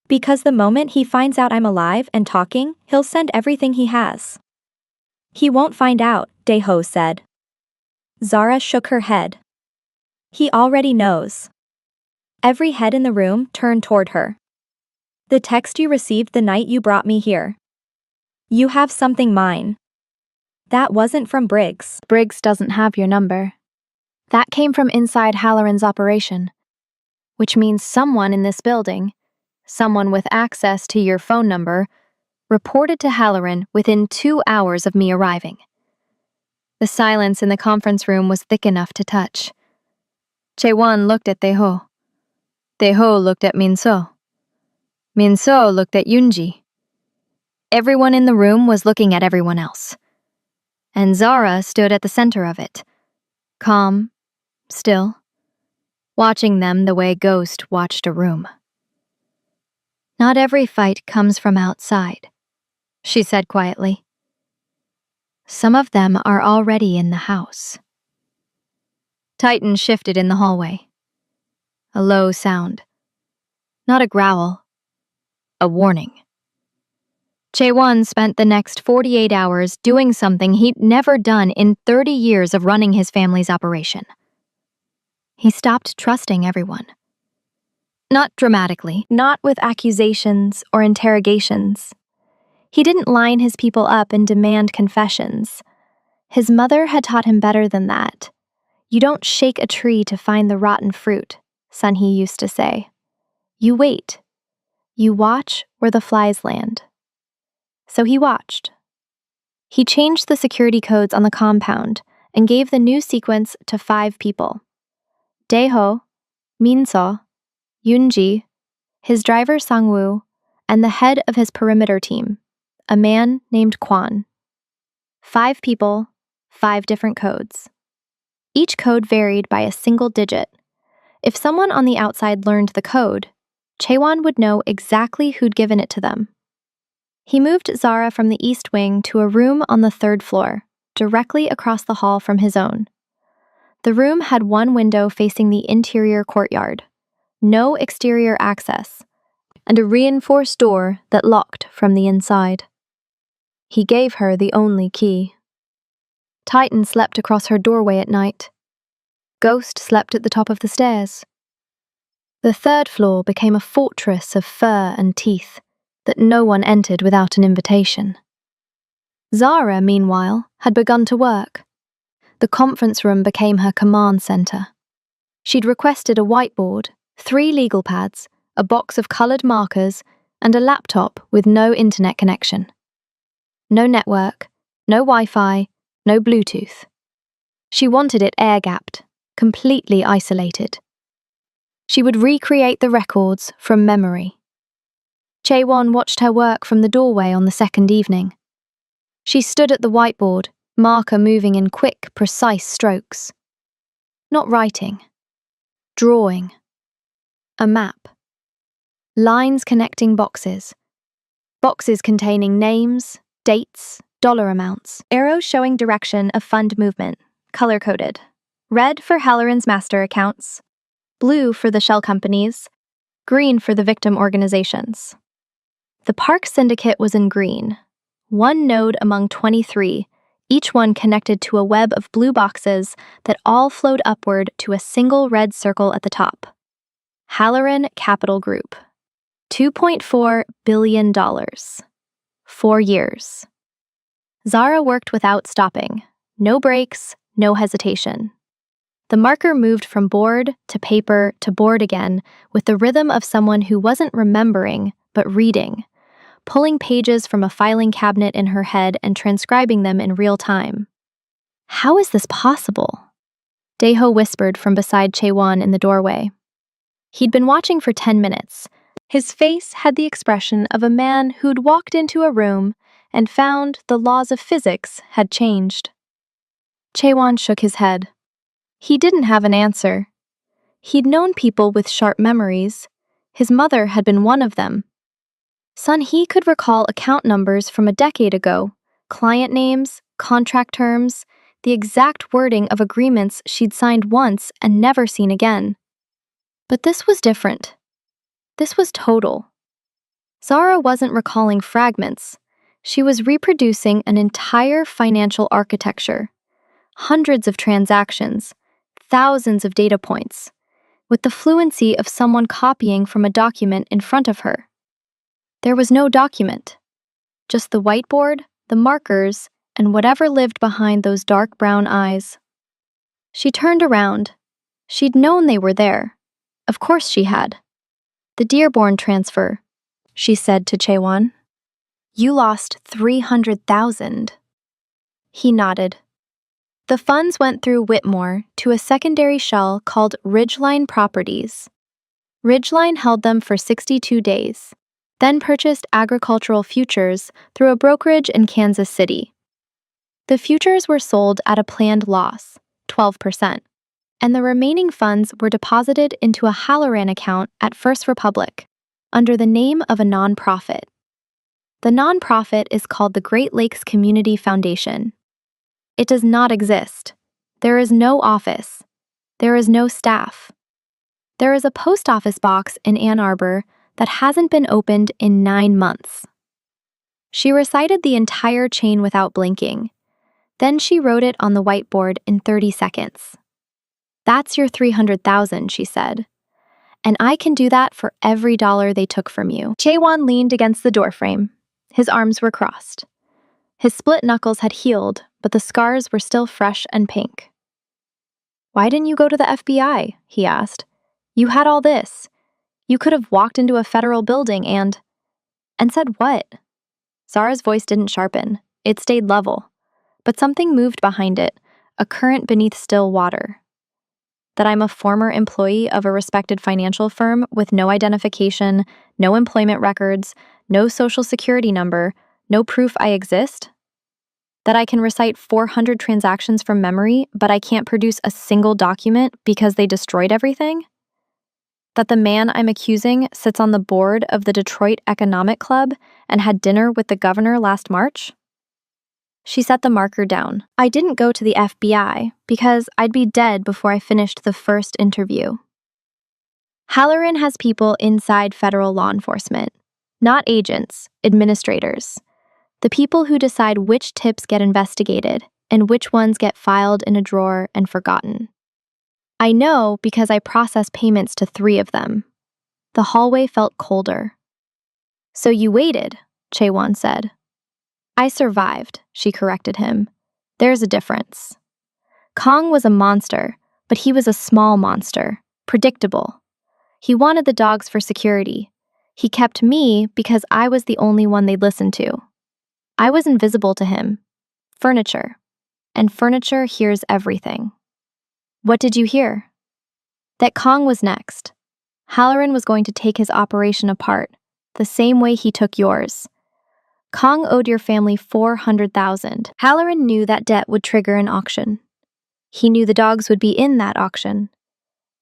Because the moment he finds out I'm alive and talking, he'll send everything he has. He won't find out, Daeho said. Zara shook her head. He already knows. Every head in the room turned toward her. The text you received the night you brought me here. You have something mine. That wasn't from Briggs. Briggs doesn't have your number. That came from inside Halloran's operation, which means someone in this building, someone with access to your phone number, reported to Halloran within 2 hours of me arriving. The silence in the conference room was thick enough to touch. Chaewon looked at Daeho. Daeho looked at Minso. Minso looked at Yoonji. Everyone in the room was looking at everyone else. And Zara stood at the center of it, calm, still, watching them the way Ghost watched a room. Not every fight comes from outside, she said quietly. Some of them are already in the house. Titan shifted in the hallway. A low sound. Not a growl. A warning. Chaewon spent the next 48 hours doing something he'd never done in 30 years of running his family's operation. He stopped trusting everyone. Not dramatically, not with accusations or interrogations. He didn't line his people up and demand confessions. His mother had taught him better than that. You don't shake a tree to find the rotten fruit, Sunhee used to say. You wait. You watch where the flies land. So he watched. He changed the security codes on the compound and gave the new sequence to 5 people. Daeho, Minso, Yoonji, his driver Sangwoo, and the head of his perimeter team, a man named Kwon. 5 people, 5 different codes. Each code varied by a single digit. If someone on the outside learned the code, Chaewon would know exactly who'd given it to them. He moved Zara from the east wing to a room on the 3rd floor, directly across the hall from his own. The room had one window facing the interior courtyard, no exterior access, and a reinforced door that locked from the inside. He gave her the only key. Titan slept across her doorway at night. Ghost slept at the top of the stairs. The 3rd floor became a fortress of fur and teeth that no one entered without an invitation. Zara, meanwhile, had begun to work. The conference room became her command center. She'd requested a whiteboard, 3 legal pads, a box of colored markers, and a laptop with no internet connection. No network, no Wi-Fi, no Bluetooth. She wanted it air-gapped, completely isolated. She would recreate the records from memory. Chaewon watched her work from the doorway on the 2nd evening. She stood at the whiteboard, marker moving in quick, precise strokes. Not writing. Drawing. A map. Lines connecting boxes. Boxes containing names, dates, dollar amounts. Arrows showing direction of fund movement, color-coded. Red for Halloran's master accounts. Blue for the shell companies. Green for the victim organizations. The Park Syndicate was in green. 1 node among 23, each one connected to a web of blue boxes that all flowed upward to a single red circle at the top. Halloran Capital Group. $2.4 billion. 4 years. Zara worked without stopping. No breaks, no hesitation. The marker moved from board to paper to board again with the rhythm of someone who wasn't remembering, but reading, pulling pages from a filing cabinet in her head and transcribing them in real time. How is this possible? Daeho whispered from beside Chaewon in the doorway. He'd been watching for 10 minutes. His face had the expression of a man who'd walked into a room and found the laws of physics had changed. Chaewon shook his head. He didn't have an answer. He'd known people with sharp memories. His mother had been one of them. Sunhee could recall account numbers from a decade ago, client names, contract terms, the exact wording of agreements she'd signed once and never seen again. But this was different. This was total. Zara wasn't recalling fragments. She was reproducing an entire financial architecture. Hundreds of transactions, thousands of data points, with the fluency of someone copying from a document in front of her. There was no document, just the whiteboard, the markers, and whatever lived behind those dark brown eyes. She turned around. She'd known they were there. Of course she had. The Dearborn transfer, she said to Chaewon. You lost 300,000. He nodded. The funds went through Whitmore to a secondary shell called Ridgeline Properties. Ridgeline held them for 62 days, then purchased agricultural futures through a brokerage in Kansas City. The futures were sold at a planned loss, 12%, and the remaining funds were deposited into a Halloran account at First Republic, under the name of a nonprofit. The nonprofit is called the Great Lakes Community Foundation. It does not exist. There is no office. There is no staff. There is a post office box in Ann Arbor that hasn't been opened in 9 months. She recited the entire chain without blinking. Then she wrote it on the whiteboard in 30 seconds. That's your 300,000, she said. And I can do that for every dollar they took from you. Chaewon leaned against the doorframe. His arms were crossed. His split knuckles had healed, but the scars were still fresh and pink. Why didn't you go to the FBI? He asked. You had all this. You could have walked into a federal building and said what? Zara's voice didn't sharpen. It stayed level. But something moved behind it, a current beneath still water. That I'm a former employee of a respected financial firm with no identification, no employment records, no social security number, no proof I exist? That I can recite 400 transactions from memory, but I can't produce a single document because they destroyed everything? That the man I'm accusing sits on the board of the Detroit Economic Club and had dinner with the governor last March? She set the marker down. I didn't go to the FBI because I'd be dead before I finished the first interview. Halloran has people inside federal law enforcement, not agents, administrators. The people who decide which tips get investigated and which ones get filed in a drawer and forgotten. I know because I process payments to 3 of them. The hallway felt colder. So you waited, Chaewon said. I survived, she corrected him. There's a difference. Kong was a monster, but he was a small monster, predictable. He wanted the dogs for security. He kept me because I was the only one they'd listen to. I was invisible to him. Furniture. And furniture hears everything. What did you hear? That Kong was next. Halloran was going to take his operation apart, the same way he took yours. Kong owed your family 400,000. Halloran knew that debt would trigger an auction. He knew the dogs would be in that auction.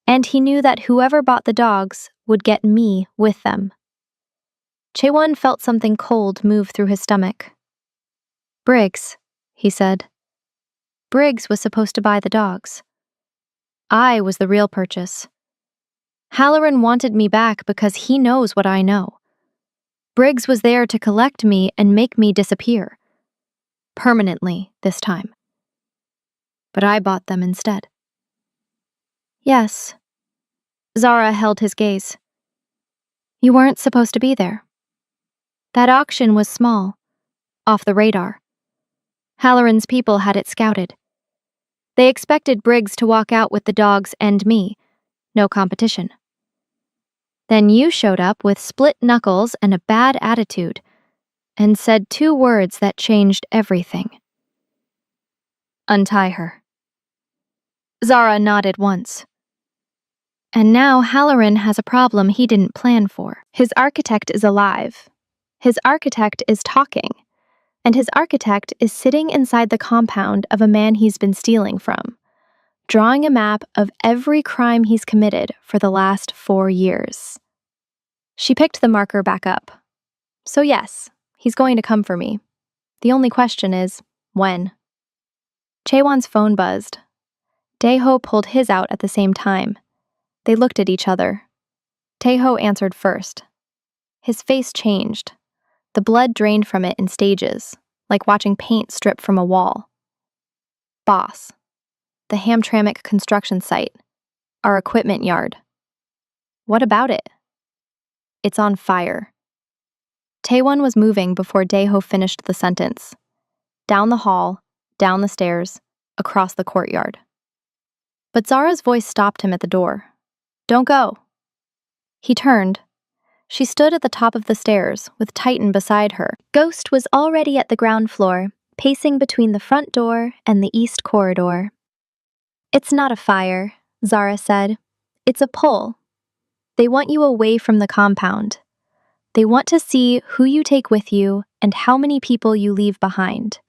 And he knew that whoever bought the dogs would get me with them. Chaewon felt something cold move through his stomach. Briggs, he said. Briggs was supposed to buy the dogs. I was the real purchase. Halloran wanted me back because he knows what I know. Briggs was there to collect me and make me disappear. Permanently, this time. But I bought them instead. Yes. Zara held his gaze. You weren't supposed to be there. That auction was small, off the radar. Halloran's people had it scouted. They expected Briggs to walk out with the dogs and me. No competition. Then you showed up with split knuckles and a bad attitude, and said 2 words that changed everything. Untie her. Zara nodded once. And now Halloran has a problem he didn't plan for. His architect is alive. His architect is talking. And his architect is sitting inside the compound of a man he's been stealing from, drawing a map of every crime he's committed for the last 4 years. She picked the marker back up. So yes, he's going to come for me. The only question is, when? Chaewon's phone buzzed. Dae-ho pulled his out at the same time. They looked at each other. Tae-ho answered first. His face changed. The blood drained from it in stages, like watching paint strip from a wall. Boss. The Hamtramck construction site. Our equipment yard. What about it? It's on fire. Taewon was moving before Dae-ho finished the sentence. Down the hall, down the stairs, across the courtyard. But Zara's voice stopped him at the door. Don't go. He turned. She stood at the top of the stairs, with Titan beside her. Ghost was already at the ground floor, pacing between the front door and the east corridor. It's not a fire, Zara said. It's a pull. They want you away from the compound. They want to see who you take with you and how many people you leave behind.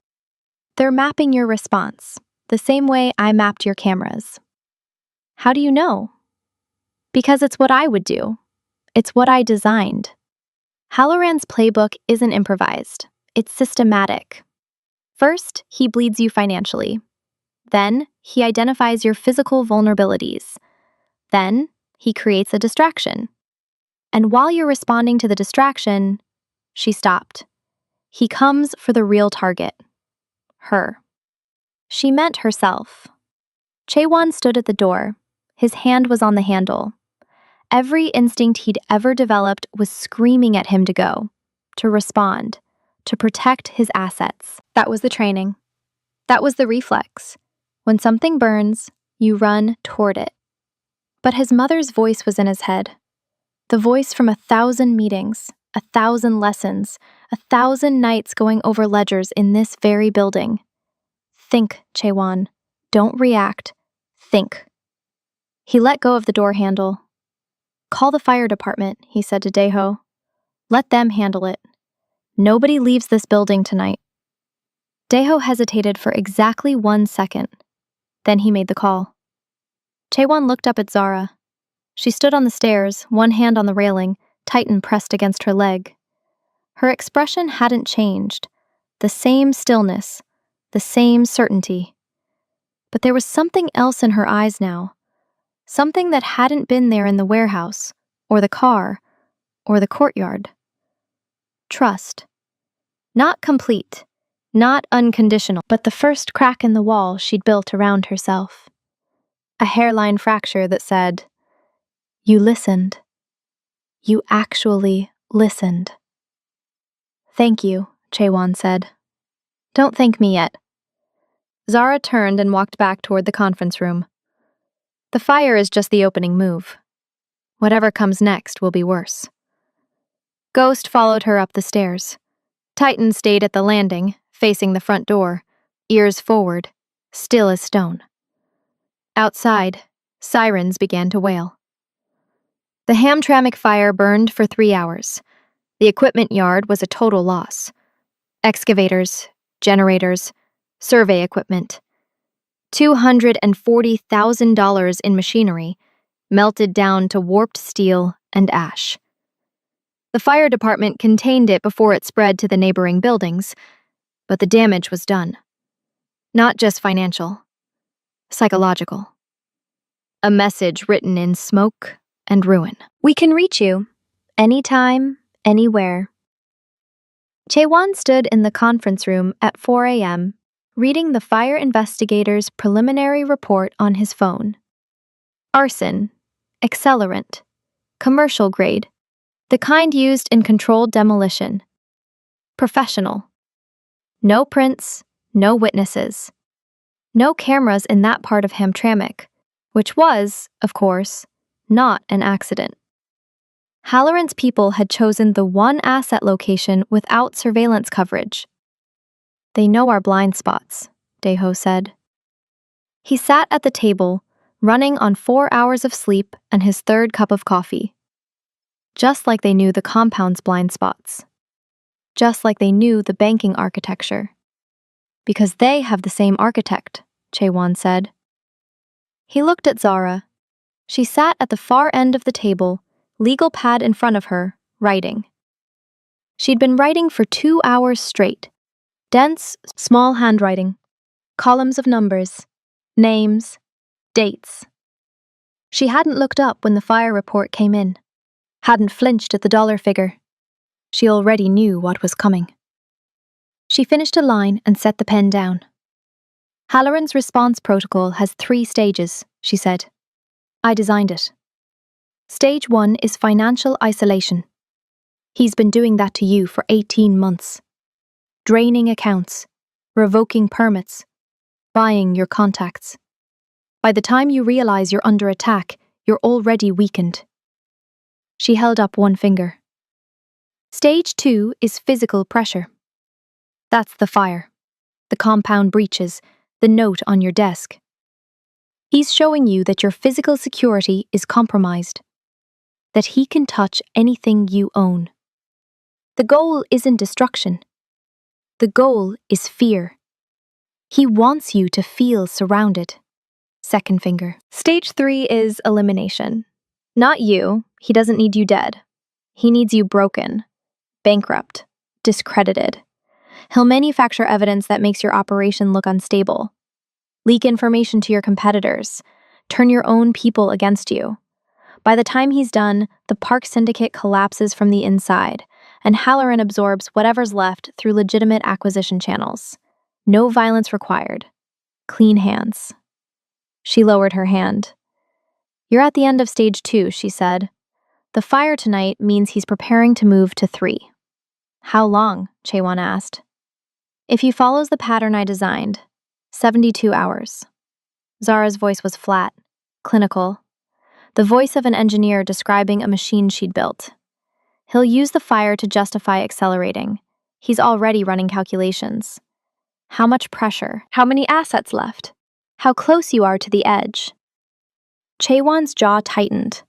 They're mapping your response, the same way I mapped your cameras. How do you know? Because it's what I would do. It's what I designed. Halloran's playbook isn't improvised. It's systematic. First, he bleeds you financially. Then, he identifies your physical vulnerabilities. Then, he creates a distraction. And while you're responding to the distraction, she stopped. He comes for the real target. Her. She meant herself. Chaewon stood at the door. His hand was on the handle. Every instinct he'd ever developed was screaming at him to go, to respond, to protect his assets. That was the training. That was the reflex. When something burns, you run toward it. But his mother's voice was in his head. The voice from 1,000 meetings, 1,000 lessons, 1,000 nights going over ledgers in this very building. Think, Chaewon. Don't react. Think. He let go of the door handle. Call the fire department, he said to Dae-ho. Let them handle it. Nobody leaves this building tonight. Dae-ho hesitated for exactly 1 second. Then he made the call. Chaewon looked up at Zara. She stood on the stairs, one hand on the railing, Titan pressed against her leg. Her expression hadn't changed. The same stillness, the same certainty. But there was something else in her eyes now. Something that hadn't been there in the warehouse, or the car, or the courtyard. Trust. Not complete, not unconditional, but the first crack in the wall she'd built around herself. A hairline fracture that said, You listened. You actually listened. Thank you, Chaewon said. Don't thank me yet. Zara turned and walked back toward the conference room. The fire is just the opening move. Whatever comes next will be worse. Ghost followed her up the stairs. Titan stayed at the landing, facing the front door, ears forward, still as stone. Outside, sirens began to wail. The Hamtramck fire burned for 3 hours. The equipment yard was a total loss. Excavators, generators, survey equipment. $240,000 in machinery, melted down to warped steel and ash. The fire department contained it before it spread to the neighboring buildings, but the damage was done. Not just financial, psychological. A message written in smoke and ruin. We can reach you, anytime, anywhere. Chaewon stood in the conference room at 4 a.m., reading the fire investigator's preliminary report on his phone. Arson, accelerant, commercial grade, the kind used in controlled demolition. Professional. No prints, no witnesses. No cameras in that part of Hamtramck, which was, of course, not an accident. Halloran's people had chosen the one asset location without surveillance coverage. They know our blind spots, Dae-ho said. He sat at the table, running on 4 hours of sleep and his third cup of coffee. Just like they knew the compound's blind spots. Just like they knew the banking architecture. Because they have the same architect, Chaewon said. He looked at Zara. She sat at the far end of the table, legal pad in front of her, writing. She'd been writing for 2 hours straight. Dense, small handwriting. Columns of numbers, names, dates. She hadn't looked up when the fire report came in, hadn't flinched at the dollar figure. She already knew what was coming. She finished a line and set the pen down. Halloran's response protocol has 3 stages, she said. I designed it. Stage 1 is financial isolation. He's been doing that to you for 18 months. Draining accounts, revoking permits, buying your contacts. By the time you realize you're under attack, you're already weakened. She held up one finger. Stage 2 is physical pressure. That's the fire, the compound breaches, the note on your desk. He's showing you that your physical security is compromised, that he can touch anything you own. The goal isn't destruction. The goal is fear. He wants you to feel surrounded. Second finger. Stage 3 is elimination. Not you. He doesn't need you dead. He needs you broken, bankrupt, discredited. He'll manufacture evidence that makes your operation look unstable. Leak information to your competitors. Turn your own people against you. By the time he's done, the Park Syndicate collapses from the inside, and Halloran absorbs whatever's left through legitimate acquisition channels. No violence required. Clean hands. She lowered her hand. You're at the end of stage 2, she said. The fire tonight means he's preparing to move to 3. How long? Chaewon asked. If he follows the pattern I designed, 72 hours. Zara's voice was flat, clinical. The voice of an engineer describing a machine she'd built. He'll use the fire to justify accelerating. He's already running calculations. How much pressure? How many assets left? How close you are to the edge? Chaewon's jaw tightened.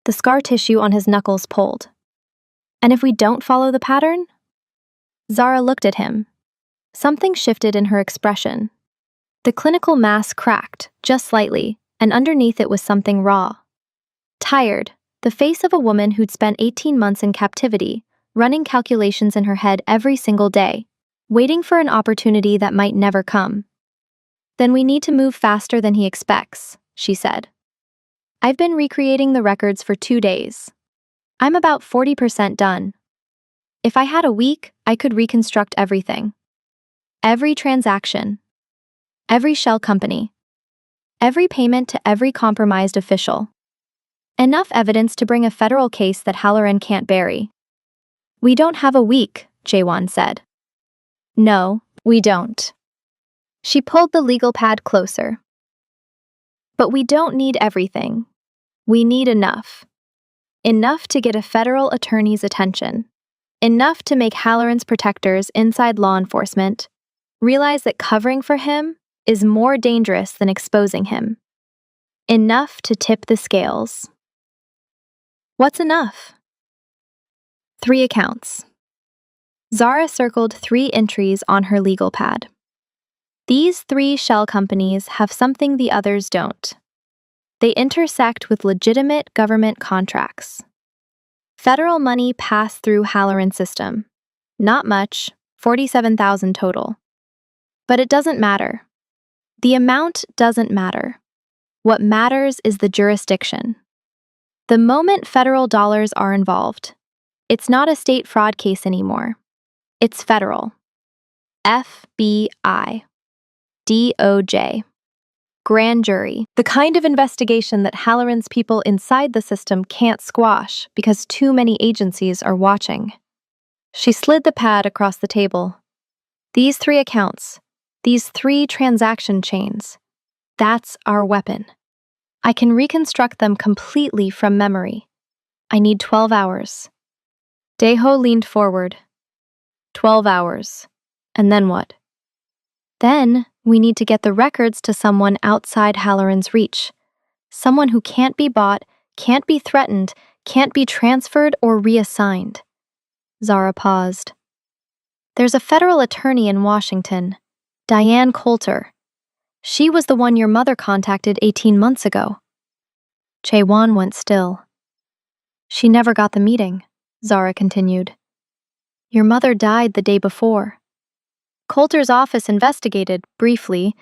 The scar tissue on his knuckles pulled. And if we don't follow the pattern? Zara looked at him. Something shifted in her expression. The clinical mask cracked, just slightly, and underneath it was something raw. Tired, the face of a woman who'd spent 18 months in captivity, running calculations in her head every single day, waiting for an opportunity that might never come. Then we need to move faster than he expects, she said. I've been recreating the records for 2 days. I'm about 40% done. If I had a week, I could reconstruct everything. Every transaction. Every shell company. Every payment to every compromised official. Enough evidence to bring a federal case that Halloran can't bury. We don't have a week, Chaewon said. No, we don't. She pulled the legal pad closer. But we don't need everything. We need enough. Enough to get a federal attorney's attention. Enough to make Halloran's protectors inside law enforcement realize that covering for him is more dangerous than exposing him. Enough to tip the scales. What's enough? 3 accounts. Zara circled 3 entries on her legal pad. These 3 shell companies have something the others don't. They intersect with legitimate government contracts. Federal money passed through Halloran's system. Not much, $47,000 total. But it doesn't matter. The amount doesn't matter. What matters is the jurisdiction. The moment federal dollars are involved, it's not a state fraud case anymore. It's federal. FBI. DOJ. Grand jury. The kind of investigation that Halloran's people inside the system can't squash because too many agencies are watching. She slid the pad across the table. These 3 accounts, these 3 transaction chains, that's our weapon. I can reconstruct them completely from memory. I need 12 hours. Daeho leaned forward. 12 hours. And then what? Then we need to get the records to someone outside Halloran's reach. Someone who can't be bought, can't be threatened, can't be transferred or reassigned. Zara paused. There's a federal attorney in Washington, Diane Coulter. She was the one your mother contacted 18 months ago. Chaewon went still. She never got the meeting, Zara continued. Your mother died the day before. Coulter's office investigated, briefly,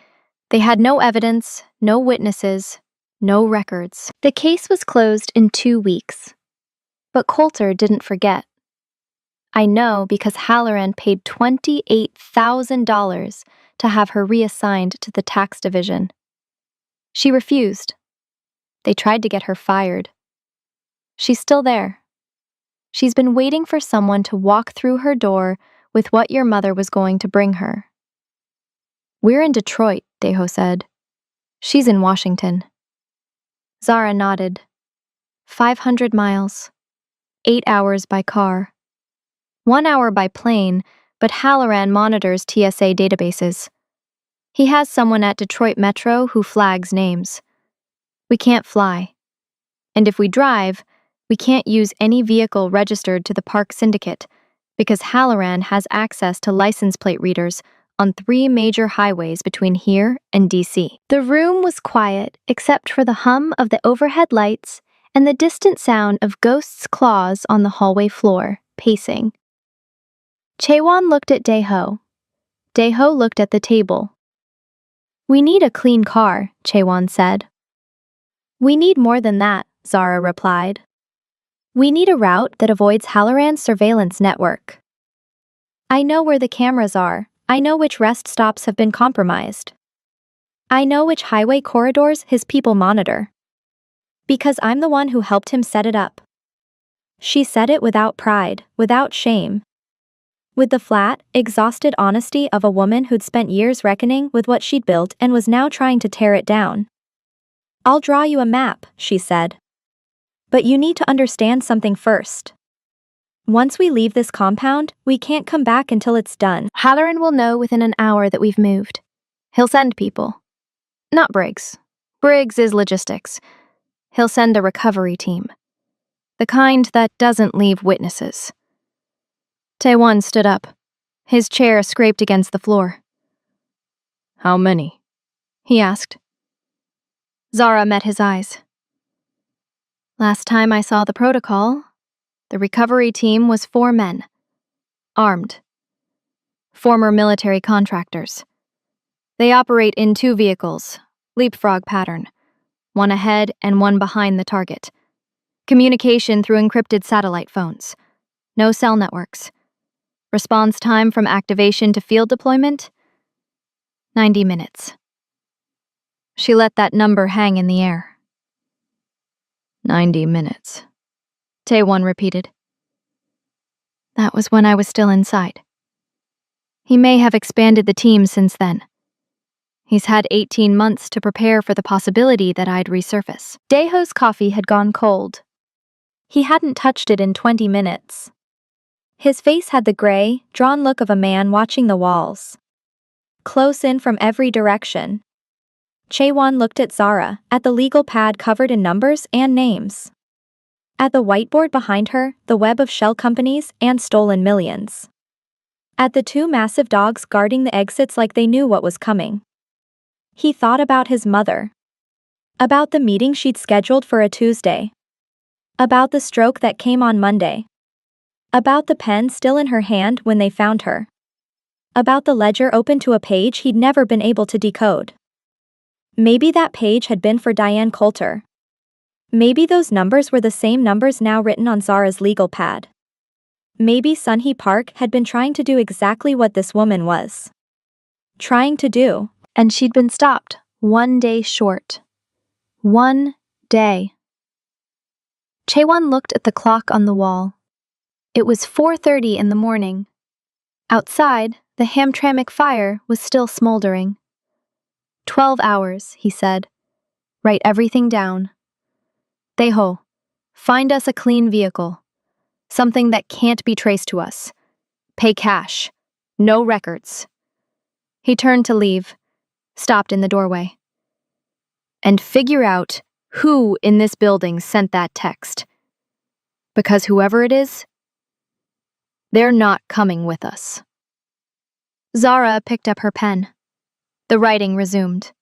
They had no evidence, no witnesses, no records. The case was closed in 2 weeks. But Coulter didn't forget. I know because Halloran paid $28,000 to have her reassigned to the tax division. She refused. They tried to get her fired. She's still there. She's been waiting for someone to walk through her door with what your mother was going to bring her. We're in Detroit, Deho said. She's in Washington. Zara nodded. 500 miles. 8 hours by car. 1 hour by plane, but Halloran monitors TSA databases. He has someone at Detroit Metro who flags names. We can't fly. And if we drive, we can't use any vehicle registered to the Park Syndicate because Halloran has access to license plate readers on 3 major highways between here and DC. The room was quiet except for the hum of the overhead lights and the distant sound of Ghost's claws on the hallway floor, pacing. Chaewon looked at Daeho. Daeho looked at the table. We need a clean car, Chaewon said. We need more than that, Zara replied. We need a route that avoids Halloran's surveillance network. I know where the cameras are. I know which rest stops have been compromised. I know which highway corridors his people monitor. Because I'm the one who helped him set it up. She said it without pride, without shame. With the flat, exhausted honesty of a woman who'd spent years reckoning with what she'd built and was now trying to tear it down. I'll draw you a map, she said. But you need to understand something first. Once we leave this compound, we can't come back until it's done. Halloran will know within an hour that we've moved. He'll send people. Not Briggs. Briggs is logistics. He'll send a recovery team. The kind that doesn't leave witnesses. Taewon stood up. His chair scraped against the floor. How many? He asked. Zara met his eyes. Last time I saw the protocol, the recovery team was 4 men. Armed. Former military contractors. They operate in 2 vehicles, leapfrog pattern. 1 ahead and 1 behind the target. Communication through encrypted satellite phones. No cell networks. Response time from activation to field deployment? 90 minutes. She let that number hang in the air. 90 minutes. Taewon repeated. That was when I was still inside. He may have expanded the team since then. He's had 18 months to prepare for the possibility that I'd resurface. Daeho's coffee had gone cold. He hadn't touched it in 20 minutes. His face had the gray, drawn look of a man watching the walls. Close in from every direction. Chaewon looked at Zara, at the legal pad covered in numbers and names. At the whiteboard behind her, the web of shell companies and stolen millions. At the 2 massive dogs guarding the exits like they knew what was coming. He thought about his mother. About the meeting she'd scheduled for a Tuesday. About the stroke that came on Monday. About the pen still in her hand when they found her. About the ledger open to a page he'd never been able to decode. Maybe that page had been for Diane Coulter. Maybe those numbers were the same numbers now written on Zara's legal pad. Maybe Sunhee Park had been trying to do exactly what this woman was trying to do, and she'd been stopped 1 day short. 1 day. Chaewon looked at the clock on the wall. It was 4:30 in the morning. Outside, the Hamtramck fire was still smoldering. 12 hours, he said. Write everything down. Daeho, find us a clean vehicle. Something that can't be traced to us. Pay cash. No records. He turned to leave, stopped in the doorway. And figure out who in this building sent that text. Because whoever it is, they're not coming with us. Zara picked up her pen. The writing resumed.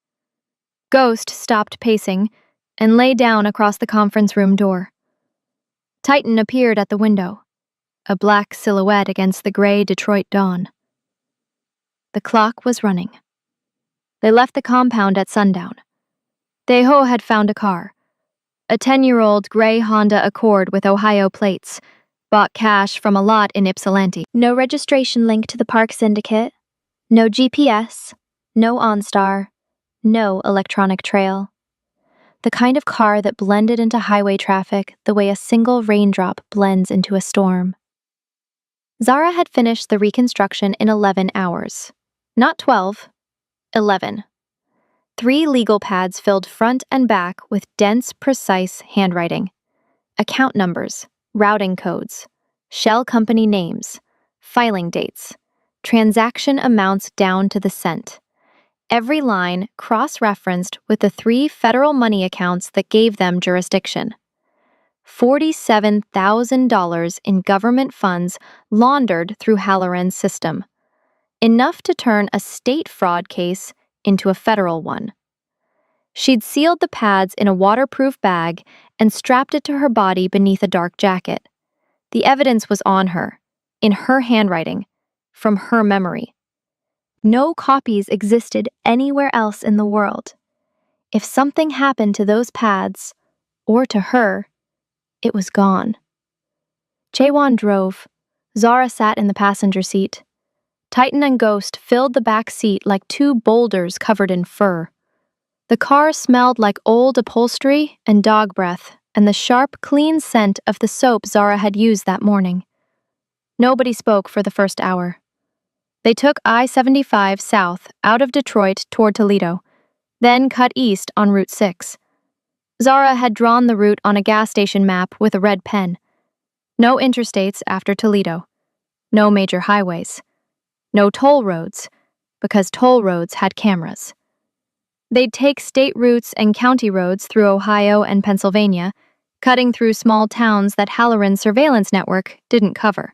Ghost stopped pacing and lay down across the conference room door. Titan appeared at the window, a black silhouette against the gray Detroit dawn. The clock was running. They left the compound at sundown. Dae-ho had found a car. A 10-year-old gray Honda Accord with Ohio plates, bought cash from a lot in Ypsilanti. No registration link to the park syndicate, no GPS, no OnStar, no electronic trail. The kind of car that blended into highway traffic the way a single raindrop blends into a storm. Zara had finished the reconstruction in 11 hours. Not 12, 11. 3 legal pads filled front and back with dense, precise handwriting. Account numbers, routing codes, shell company names, filing dates, transaction amounts down to the cent. Every line cross-referenced with the 3 federal money accounts that gave them jurisdiction. $47,000 in government funds laundered through Halloran's system. Enough to turn a state fraud case into a federal one. She'd sealed the pads in a waterproof bag and strapped it to her body beneath a dark jacket. The evidence was on her, in her handwriting, from her memory. No copies existed anywhere else in the world. If something happened to those pads, or to her, it was gone. Jaewon drove. Zara sat in the passenger seat. Titan and Ghost filled the back seat like 2 boulders covered in fur. The car smelled like old upholstery and dog breath and the sharp, clean scent of the soap Zara had used that morning. Nobody spoke for the first hour. They took I-75 south out of Detroit toward Toledo, then cut east on Route 6. Zara had drawn the route on a gas station map with a red pen. No interstates after Toledo. No major highways. No toll roads, because toll roads had cameras. They'd take state routes and county roads through Ohio and Pennsylvania, cutting through small towns that Halloran's surveillance network didn't cover.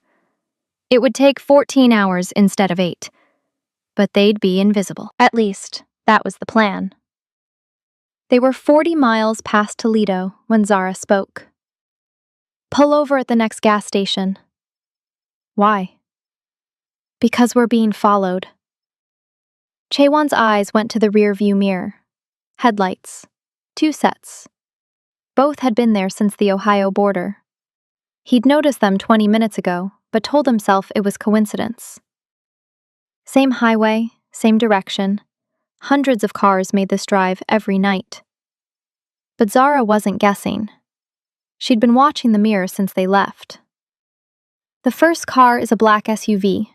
It would take 14 hours instead of 8. But they'd be invisible. At least, that was the plan. They were 40 miles past Toledo when Zara spoke. "Pull over at the next gas station." "Why?" "Because we're being followed." Chaewon's eyes went to the rear-view mirror. Headlights. 2 sets. Both had been there since the Ohio border. He'd noticed them 20 minutes ago, but told himself it was coincidence. Same highway, same direction. Hundreds of cars made this drive every night. But Zara wasn't guessing. She'd been watching the mirror since they left. The first car is a black SUV.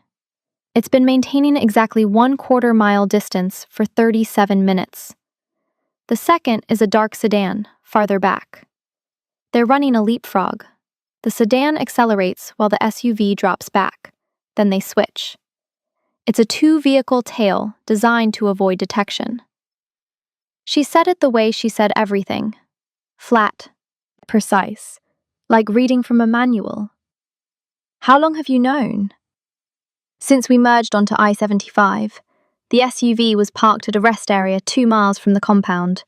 It's been maintaining exactly 1/4 mile distance for 37 minutes. The second is a dark sedan, farther back. They're running a leapfrog. The sedan accelerates while the SUV drops back. Then they switch. It's a 2-vehicle tail designed to avoid detection. She said it the way she said everything. Flat, precise, like reading from a manual. "How long have you known?" "Since we merged onto I-75. The SUV was parked at a rest area 2 miles from the compound.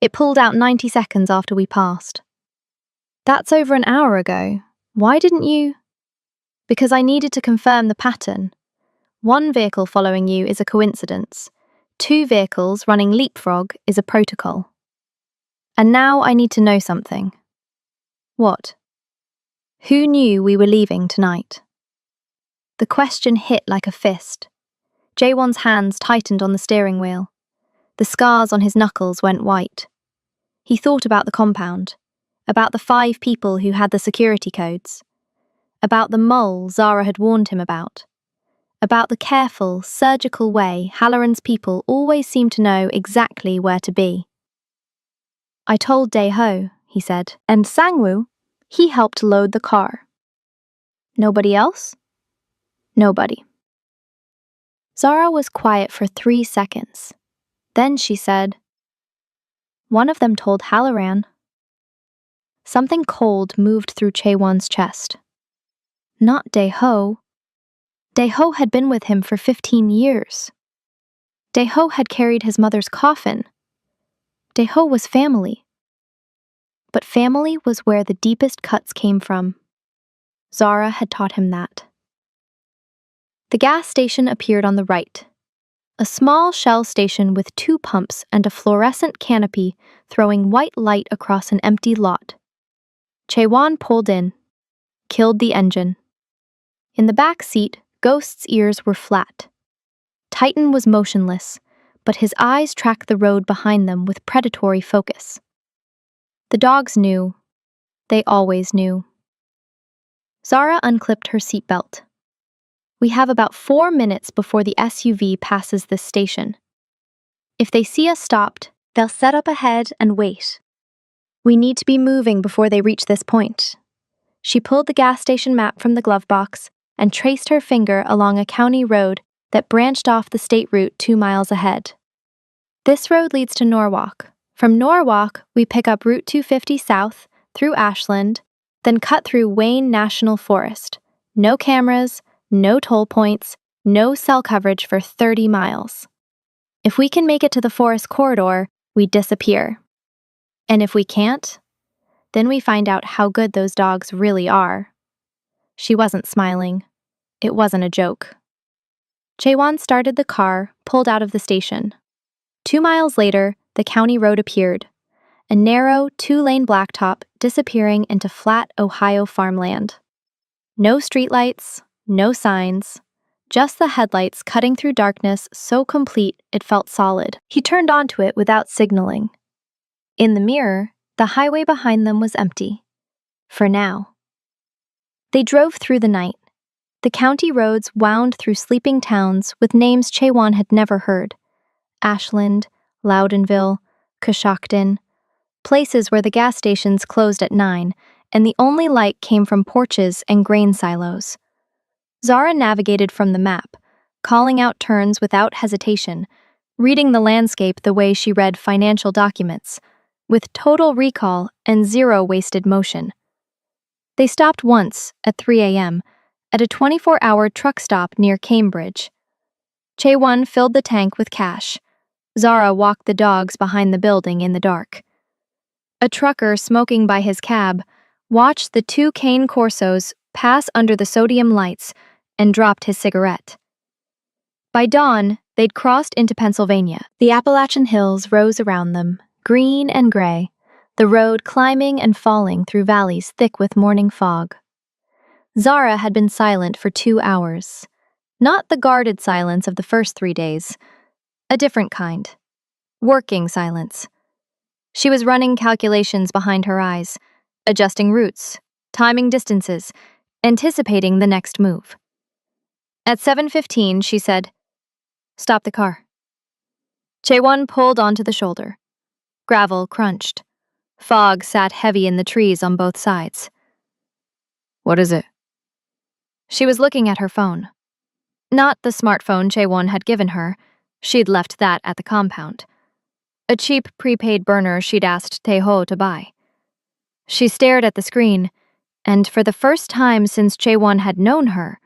It pulled out 90 seconds after we passed." "That's over an hour ago. Why didn't you?" "Because I needed to confirm the pattern. 1 vehicle following you is a coincidence. 2 vehicles running leapfrog is a protocol. And now I need to know something." "What?" "Who knew we were leaving tonight?" The question hit like a fist. Jaewon's hands tightened on the steering wheel. The scars on his knuckles went white. He thought about the compound, about the 5 people who had the security codes, about the mole Zara had warned him about the careful, surgical way Halloran's people always seemed to know exactly where to be. "I told Dae-ho," he said, "and Sang-woo, he helped load the car." "Nobody else?" "Nobody." Zara was quiet for 3 seconds. Then she said, "One of them told Halloran." Something cold moved through Chaewon's chest. Not Dae-ho. Dae-ho had been with him for 15 years. Dae-ho had carried his mother's coffin. Dae-ho was family. But family was where the deepest cuts came from. Zara had taught him that. The gas station appeared on the right. A small shell station with 2 pumps and a fluorescent canopy throwing white light across an empty lot. Chaewon pulled in, killed the engine. In the back seat, Ghost's ears were flat. Titan was motionless, but his eyes tracked the road behind them with predatory focus. The dogs knew. They always knew. Zara unclipped her seatbelt. We have about 4 minutes before the SUV passes this station. If they see us stopped, they'll set up ahead and wait. We need to be moving before they reach this point. She pulled the gas station map from the glove box and traced her finger along a county road that branched off the state route 2 miles ahead. This road leads to Norwalk. From Norwalk, we pick up Route 250 south through Ashland, then cut through Wayne National Forest. No cameras, no toll points, no cell coverage for 30 miles. If we can make it to the forest corridor, we disappear. And if we can't, then we find out how good those dogs really are. She wasn't smiling. It wasn't a joke. Chaewon started the car, pulled out of the station. 2 miles later, the county road appeared, a narrow 2-lane blacktop disappearing into flat Ohio farmland. No streetlights, no signs, just the headlights cutting through darkness so complete it felt solid. He turned onto it without signaling. In the mirror, the highway behind them was empty. For now. They drove through the night. The county roads wound through sleeping towns with names Chaewon had never heard. Ashland, Loudonville, Coshocton, places where the gas stations closed at 9, and the only light came from porches and grain silos. Zara navigated from the map, calling out turns without hesitation, reading the landscape the way she read financial documents, with total recall and 0 wasted motion. They stopped once, at 3 a.m., at a 24-hour truck stop near Cambridge. Chaewon filled the tank with cash. Zara walked the dogs behind the building in the dark. A trucker smoking by his cab watched the 2 cane Corsos pass under the sodium lights and dropped his cigarette. By dawn, they'd crossed into Pennsylvania. The Appalachian hills rose around them, green and gray, the road climbing and falling through valleys thick with morning fog. Zara had been silent for 2 hours. Not the guarded silence of the first 3 days. A different kind. Working silence. She was running calculations behind her eyes, adjusting routes, timing distances, anticipating the next move. At 7:15, she said, "Stop the car." Chaewon pulled onto the shoulder. Gravel crunched. Fog sat heavy in the trees on both sides. "What is it?" She was looking at her phone. Not the smartphone Chaewon had given her. She'd left that at the compound. A cheap prepaid burner she'd asked Taeho to buy. She stared at the screen, and for the first time since Chaewon had known her,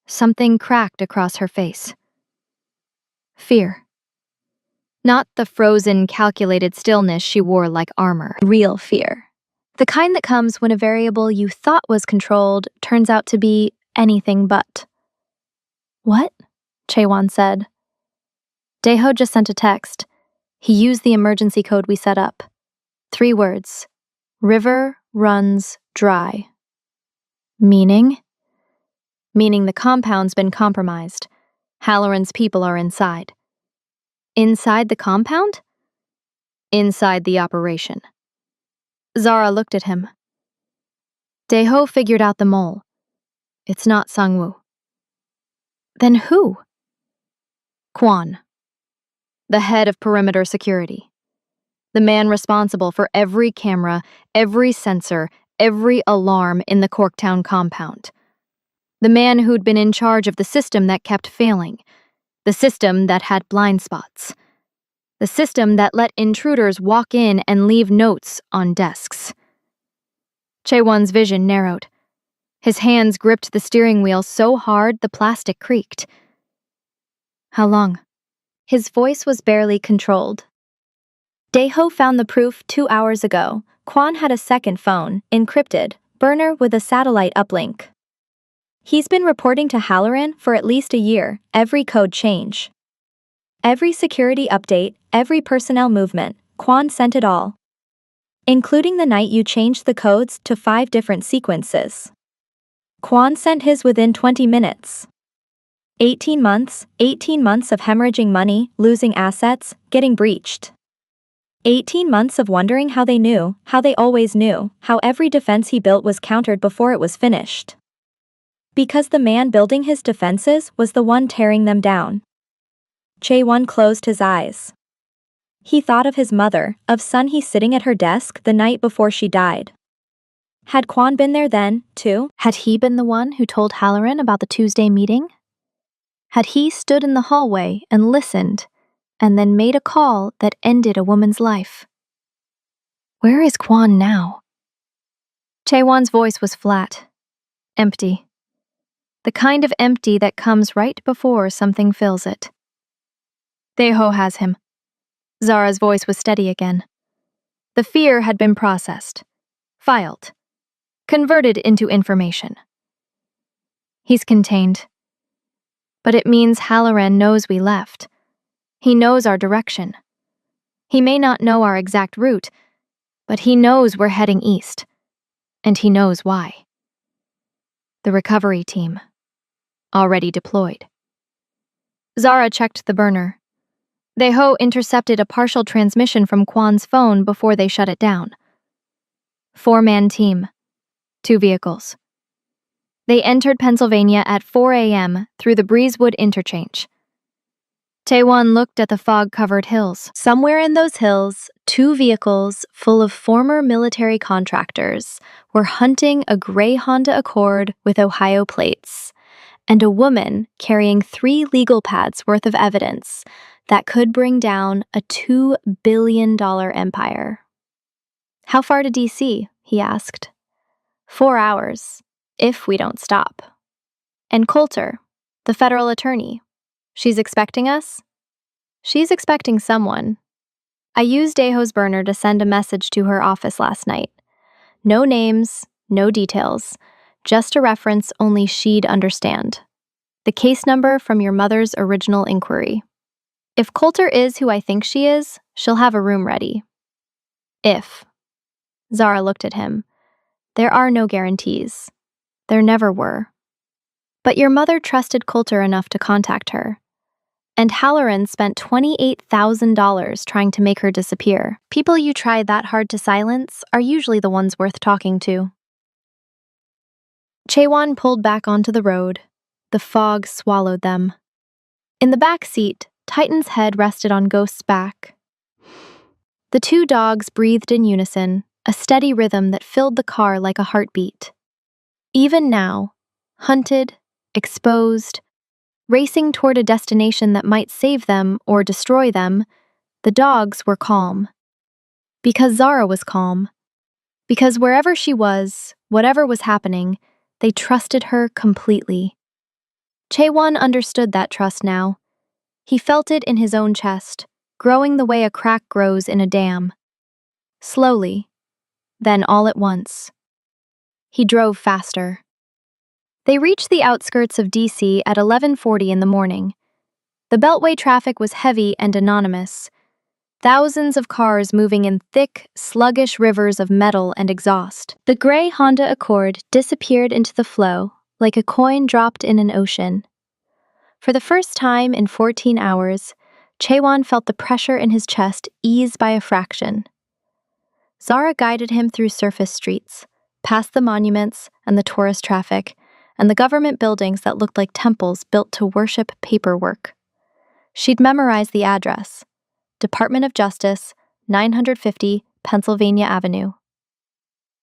something cracked across her face. Fear. Not the frozen, calculated stillness she wore like armor. Real fear. The kind that comes when a variable you thought was controlled turns out to be anything but. "What?" Chaewon said. Taeho just sent a text. He used the emergency code we set up. 3 words. River runs dry. Meaning? Meaning the compound's been compromised. Halloran's people are inside. Inside the compound? Inside the operation. Zara looked at him. Taeho figured out the mole. It's not Sangwoo. Then who? Kwon. The head of perimeter security. The man responsible for every camera, every sensor, every alarm in the Corktown compound. The man who'd been in charge of the system that kept failing. The system that had blind spots. The system that let intruders walk in and leave notes on desks. Chaewon's vision narrowed. His hands gripped the steering wheel so hard the plastic creaked. How long? His voice was barely controlled. Taeho found the proof 2 hours ago. Kwon had a second phone, encrypted, burner with a satellite uplink. He's been reporting to Halloran for at least a year, every code change. Every security update, every personnel movement, Quan sent it all. Including the night you changed the codes to 5 different sequences. Quan sent his within 20 minutes. 18 months of hemorrhaging money, losing assets, getting breached. 18 months of wondering how they knew, how they always knew, how every defense he built was countered before it was finished. Because the man building his defenses was the one tearing them down. Chae-won closed his eyes. He thought of his mother, of Sun-hee sitting at her desk the night before she died. Had Quan been there then, too? Had he been the one who told Halloran about the Tuesday meeting? Had he stood in the hallway and listened, and then made a call that ended a woman's life? Where is Quan now? Chae-won's voice was flat, empty. The kind of empty that comes right before something fills it. Daeho has him. Zara's voice was steady again. The fear had been processed, filed, converted into information. He's contained. But it means Halloran knows we left. He knows our direction. He may not know our exact route, but he knows we're heading east. And he knows why. The recovery team. Already deployed. Zara checked the burner. Daeho intercepted a partial transmission from Kwan's phone before they shut it down. 4-man team. 2 vehicles. They entered Pennsylvania at 4 a.m. through the Breezewood interchange. Taewon looked at the fog-covered hills. Somewhere in those hills, 2 vehicles full of former military contractors were hunting a gray Honda Accord with Ohio plates, and a woman carrying 3 legal pads worth of evidence that could bring down a $2 billion empire. How far to D.C.? He asked. 4 hours, if we don't stop. And Coulter, the federal attorney, she's expecting us? She's expecting someone. I used Daeho's burner to send a message to her office last night. No names, no details, just a reference only she'd understand. The case number from your mother's original inquiry. If Coulter is who I think she is, she'll have a room ready. If. Zara looked at him. There are no guarantees. There never were. But your mother trusted Coulter enough to contact her. And Halloran spent $28,000 trying to make her disappear. People you try that hard to silence are usually the ones worth talking to. Chae-won pulled back onto the road. The fog swallowed them. In the back seat, Titan's head rested on Ghost's back. The 2 dogs breathed in unison, a steady rhythm that filled the car like a heartbeat. Even now, hunted, exposed, racing toward a destination that might save them or destroy them, the dogs were calm. Because Zara was calm. Because wherever she was, whatever was happening, they trusted her completely. Chae-won understood that trust now. He felt it in his own chest, growing the way a crack grows in a dam. Slowly, then all at once. He drove faster. They reached the outskirts of D.C. at 11:40 in the morning. The Beltway traffic was heavy and anonymous. Thousands of cars moving in thick, sluggish rivers of metal and exhaust. The gray Honda Accord disappeared into the flow, like a coin dropped in an ocean. For the first time in 14 hours, Chae-won felt the pressure in his chest ease by a fraction. Zara guided him through surface streets, past the monuments and the tourist traffic, and the government buildings that looked like temples built to worship paperwork. She'd memorized the address. Department of Justice, 950 Pennsylvania Avenue.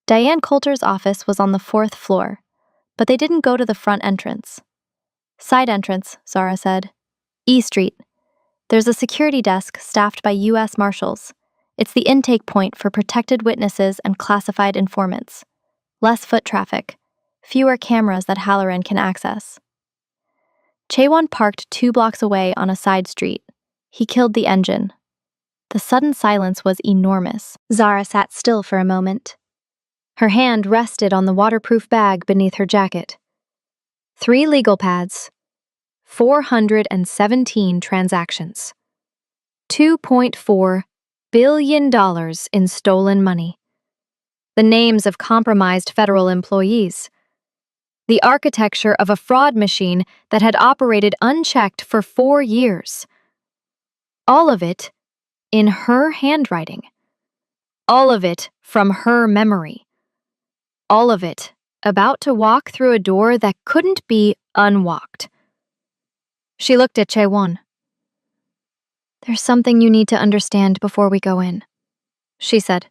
Diane Coulter's office was on the 4th floor, but they didn't go to the front entrance. Side entrance, Zara said. E Street. There's a security desk staffed by U.S. Marshals. It's the intake point for protected witnesses and classified informants. Less foot traffic. Fewer cameras that Halloran can access. Chae-won parked 2 blocks away on a side street. He killed the engine. The sudden silence was enormous. Zara sat still for a moment. Her hand rested on the waterproof bag beneath her jacket. 3 legal pads. 417 transactions. $2.4 billion in stolen money. The names of compromised federal employees. The architecture of a fraud machine that had operated unchecked for 4 years. All of it in her handwriting. All of it from her memory. All of it about to walk through a door that couldn't be unwalked. She looked at Chaewon. "There's something you need to understand before we go in," she said.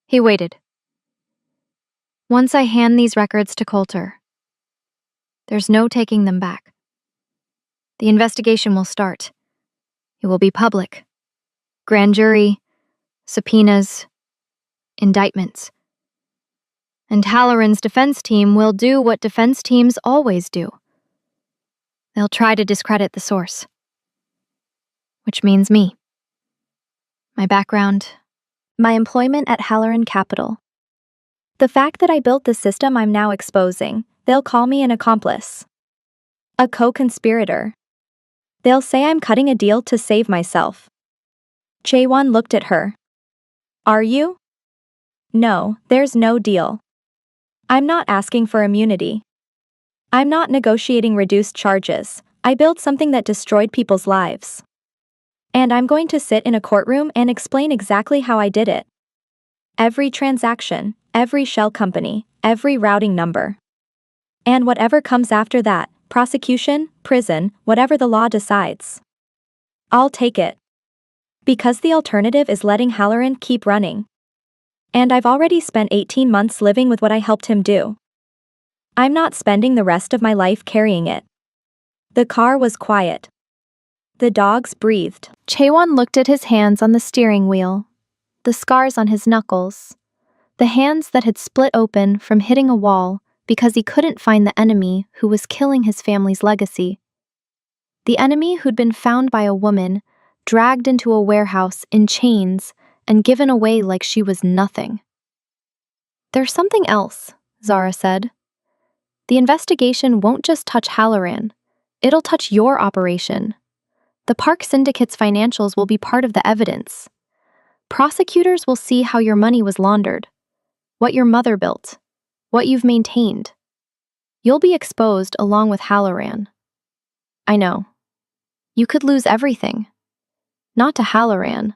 He waited. "Once I hand these records to Coulter, there's no taking them back. The investigation will start. It will be public. Grand jury, subpoenas, indictments. And Halloran's defense team will do what defense teams always do. They'll try to discredit the source. Which means me. My background, my employment at Halloran Capital. The fact that I built the system I'm now exposing, they'll call me an accomplice. A co-conspirator. They'll say I'm cutting a deal to save myself." Chaewon looked at her. "Are you?" "No, there's no deal. I'm not asking for immunity. I'm not negotiating reduced charges. I built something that destroyed people's lives. And I'm going to sit in a courtroom and explain exactly how I did it. Every transaction, every shell company, every routing number. And whatever comes after that, prosecution, prison, whatever the law decides. I'll take it. Because the alternative is letting Halloran keep running. And I've already spent 18 months living with what I helped him do. I'm not spending the rest of my life carrying it." The car was quiet. The dogs breathed. Chaewon looked at his hands on the steering wheel, the scars on his knuckles, the hands that had split open from hitting a wall because he couldn't find the enemy who was killing his family's legacy. The enemy who'd been found by a woman, dragged into a warehouse in chains, and given away like she was nothing. "There's something else," Zara said. "The investigation won't just touch Halloran. It'll touch your operation. The Park Syndicate's financials will be part of the evidence. Prosecutors will see how your money was laundered, what your mother built, what you've maintained. You'll be exposed along with Halloran. I know. You could lose everything. Not to Halloran,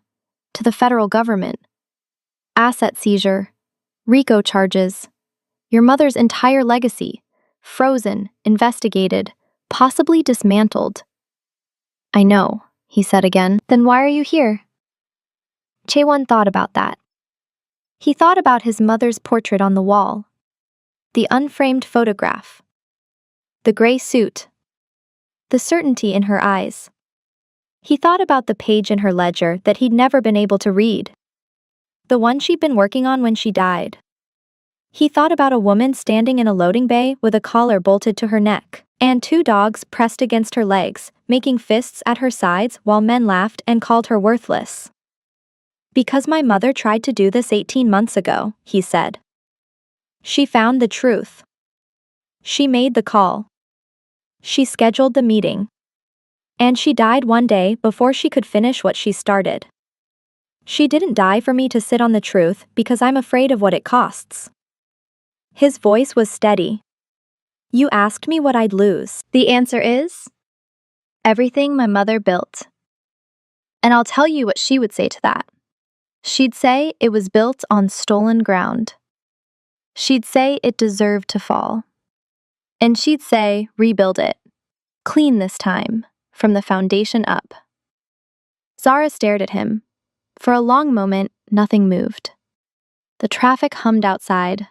to the federal government. Asset seizure, RICO charges, your mother's entire legacy, frozen, investigated, possibly dismantled." "I know," he said again. "Then why are you here?" Chaewon thought about that. He thought about his mother's portrait on the wall, the unframed photograph, the gray suit, the certainty in her eyes. He thought about the page in her ledger that he'd never been able to read, the one she'd been working on when she died. He thought about a woman standing in a loading bay with a collar bolted to her neck, and 2 dogs pressed against her legs, making fists at her sides while men laughed and called her worthless. "Because my mother tried to do this 18 months ago," he said. "She found the truth. She made the call. She scheduled the meeting. And she died one day before she could finish what she started. She didn't die for me to sit on the truth because I'm afraid of what it costs." His voice was steady. "You asked me what I'd lose. The answer is everything my mother built. And I'll tell you what she would say to that. She'd say it was built on stolen ground. She'd say it deserved to fall. And she'd say, rebuild it. Clean this time, from the foundation up." Zara stared at him. For a long moment, nothing moved. The traffic hummed outside.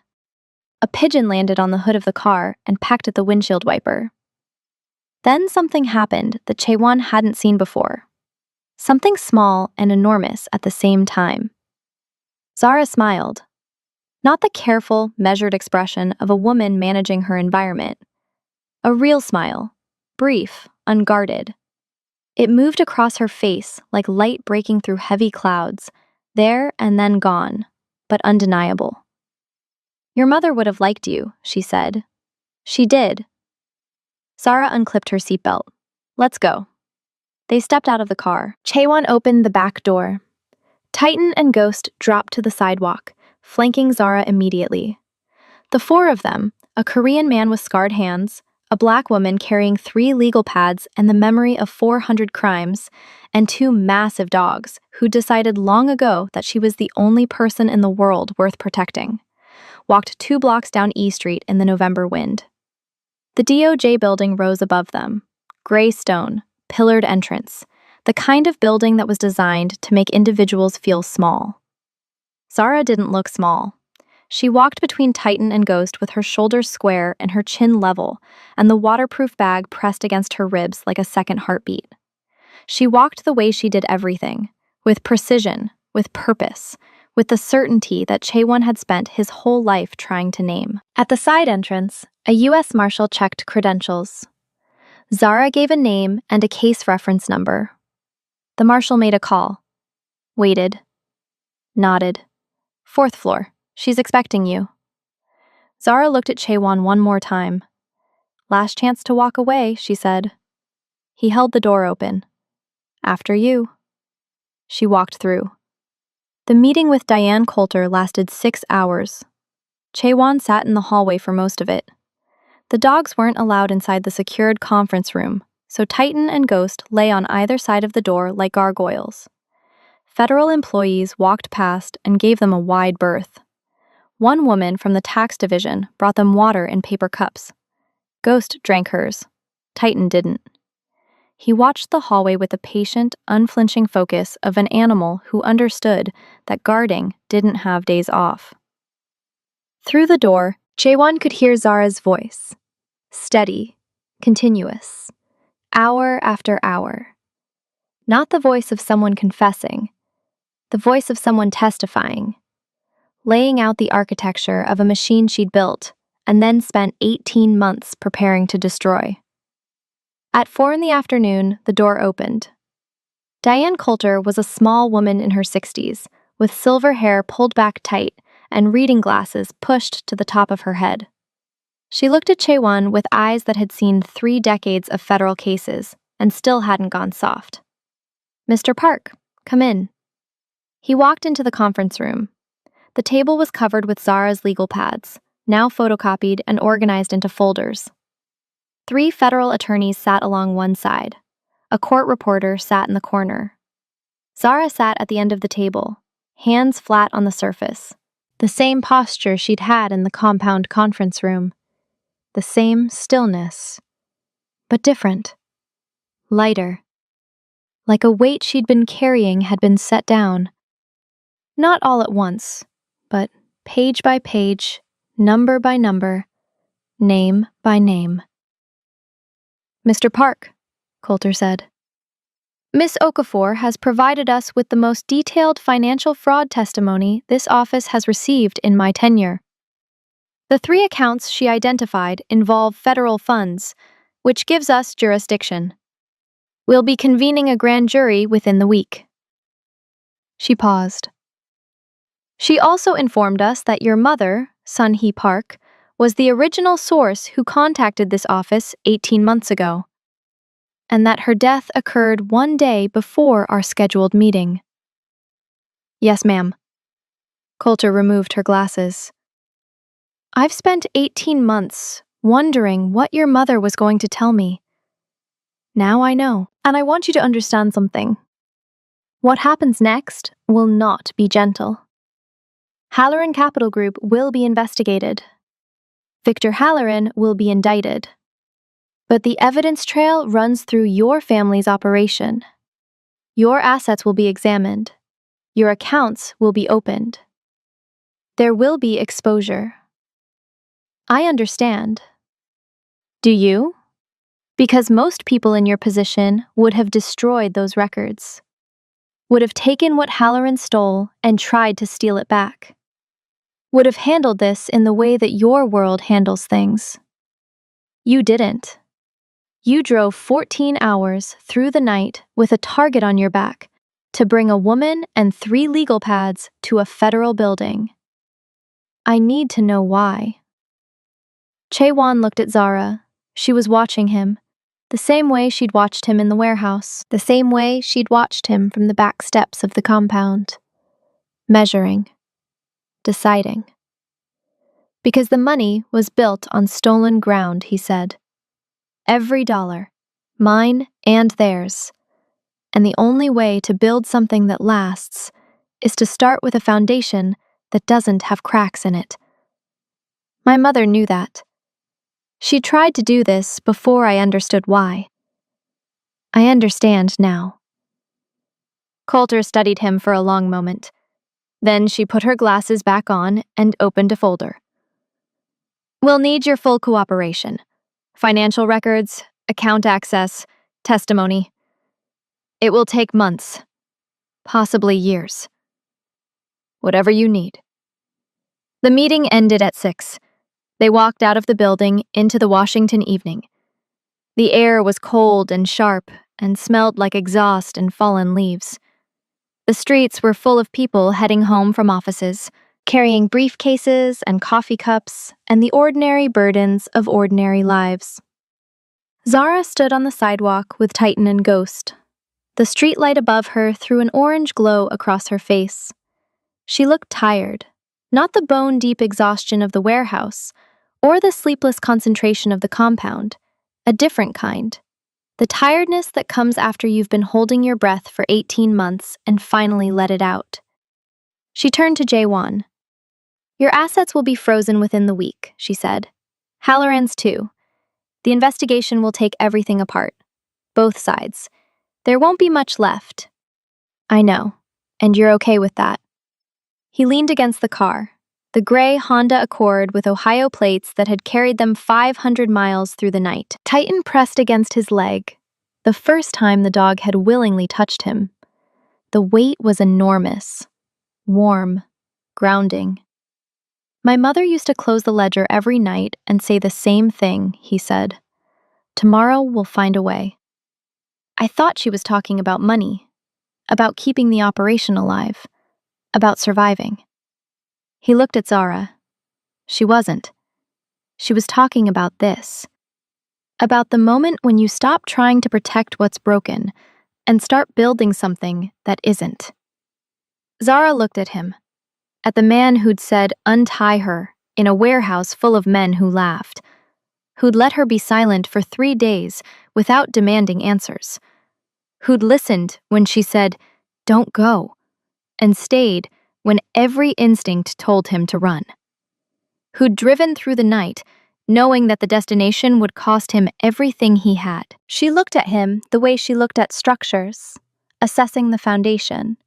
A pigeon landed on the hood of the car and pecked at the windshield wiper. Then something happened that Chaewon hadn't seen before. Something small and enormous at the same time. Zara smiled. Not the careful, measured expression of a woman managing her environment. A real smile, brief, unguarded. It moved across her face like light breaking through heavy clouds, there and then gone, but undeniable. "Your mother would have liked you," she said. "She did." Zara unclipped her seatbelt. "Let's go." They stepped out of the car. Chaewon opened the back door. Titan and Ghost dropped to the sidewalk, flanking Zara immediately. The four of them, a Korean man with scarred hands, a black woman carrying 3 legal pads and the memory of 400 crimes, and 2 massive dogs who decided long ago that she was the only person in the world worth protecting, walked 2 blocks down E Street in the November wind. The DOJ building rose above them, gray stone, pillared entrance, the kind of building that was designed to make individuals feel small. Zara didn't look small. She walked between Titan and Ghost with her shoulders square and her chin level, and the waterproof bag pressed against her ribs like a second heartbeat. She walked the way she did everything, with precision, with purpose, with the certainty that Chaewon had spent his whole life trying to name. At the side entrance, a U.S. Marshal checked credentials. Zara gave a name and a case reference number. The Marshal made a call. Waited. Nodded. 4th floor. She's expecting you. Zara looked at Chaewon one more time. Last chance to walk away, she said. He held the door open. After you. She walked through. The meeting with Diane Coulter lasted 6 hours. Chaewon sat in the hallway for most of it. The dogs weren't allowed inside the secured conference room, so Titan and Ghost lay on either side of the door like gargoyles. Federal employees walked past and gave them a wide berth. One woman from the tax division brought them water in paper cups. Ghost drank hers. Titan didn't. He watched the hallway with the patient, unflinching focus of an animal who understood that guarding didn't have days off. Through the door, Chaewon could hear Zara's voice. Steady, continuous, hour after hour. Not the voice of someone confessing, the voice of someone testifying, laying out the architecture of a machine she'd built and then spent 18 months preparing to destroy. At 4 p.m, the door opened. Diane Coulter was a small woman in her 60s, with silver hair pulled back tight and reading glasses pushed to the top of her head. She looked at Chaewon with eyes that had seen 3 decades of federal cases and still hadn't gone soft. Mr. Park, come in. He walked into the conference room. The table was covered with Zara's legal pads, now photocopied and organized into folders. 3 federal attorneys sat along one side. A court reporter sat in the corner. Zara sat at the end of the table, hands flat on the surface. The same posture she'd had in the compound conference room. The same stillness. But different. Lighter. Like a weight she'd been carrying had been set down. Not all at once, but page by page, number by number, name by name. Mr. Park, Coulter said. Miss Okafor has provided us with the most detailed financial fraud testimony this office has received in my tenure. The 3 accounts she identified involve federal funds, which gives us jurisdiction. We'll be convening a grand jury within the week. She paused. She also informed us that your mother, Sun-hee Park, was the original source who contacted this office 18 months ago, and that her death occurred 1 day before our scheduled meeting. Yes, ma'am. Coulter removed her glasses. I've spent 18 months wondering what your mother was going to tell me. Now I know, and I want you to understand something. What happens next will not be gentle. Halloran Capital Group will be investigated. Victor Halloran will be indicted. But the evidence trail runs through your family's operation. Your assets will be examined. Your accounts will be opened. There will be exposure. I understand. Do you? Because most people in your position would have destroyed those records. Would have taken what Halloran stole and tried to steal it back. Would have handled this in the way that your world handles things. You didn't. You drove 14 hours through the night with a target on your back to bring a woman and 3 legal pads to a federal building. I need to know why. Chaewon looked at Zara. She was watching him, The same way she'd watched him in the warehouse, the same way she'd watched him from the back steps of the compound. Measuring. Deciding. Because the money was built on stolen ground, he said. Every dollar. Mine and theirs. And the only way to build something that lasts is to start with a foundation that doesn't have cracks in it. My mother knew that. She tried to do this before I understood why. I understand now. Coulter studied him for a long moment. Then she put her glasses back on and opened a folder. We'll need your full cooperation. Financial records, account access, testimony. It will take months, possibly years. Whatever you need. The meeting ended at 6. They walked out of the building into the Washington evening. The air was cold and sharp and smelled like exhaust and fallen leaves. The streets were full of people heading home from offices, carrying briefcases and coffee cups and the ordinary burdens of ordinary lives. Zara stood on the sidewalk with Titan and Ghost. The streetlight above her threw an orange glow across her face. She looked tired, not the bone-deep exhaustion of the warehouse, or the sleepless concentration of the compound, a different kind. The tiredness that comes after you've been holding your breath for 18 months and finally let it out. She turned to Jaewon. Your assets will be frozen within the week, she said. Halloran's too. The investigation will take everything apart. Both sides. There won't be much left. I know, and you're okay with that. He leaned against the car, the gray Honda Accord with Ohio plates that had carried them 500 miles through the night. Titan pressed against his leg, the first time the dog had willingly touched him. The weight was enormous, warm, grounding. My mother used to close the ledger every night and say the same thing, he said. Tomorrow we'll find a way. I thought she was talking about money, about keeping the operation alive, about surviving. He looked at Zara. She wasn't. She was talking about this. About the moment when you stop trying to protect what's broken and start building something that isn't. Zara looked at him, at the man who'd said untie her in a warehouse full of men who laughed, who'd let her be silent for 3 days without demanding answers, who'd listened when she said, don't go, and stayed when every instinct told him to run, who'd driven through the night knowing that the destination would cost him everything he had. She looked at him the way she looked at structures, assessing the foundation,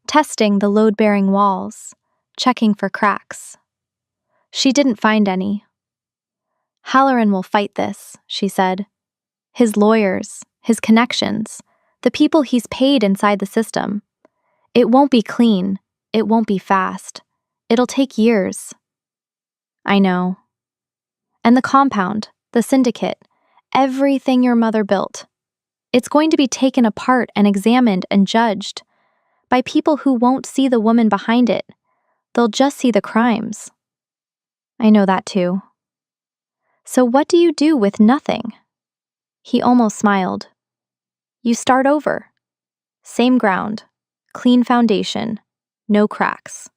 testing the load-bearing walls, checking for cracks. She didn't find any. Halloran will fight this, she said. His lawyers, his connections, the people he's paid inside the system. It won't be clean. It won't be fast. It'll take years. I know. And the compound, the syndicate, everything your mother built. It's going to be taken apart and examined and judged by people who won't see the woman behind it. They'll just see the crimes. I know that too. So what do you do with nothing? He almost smiled. You start over. Same ground, clean foundation, no cracks.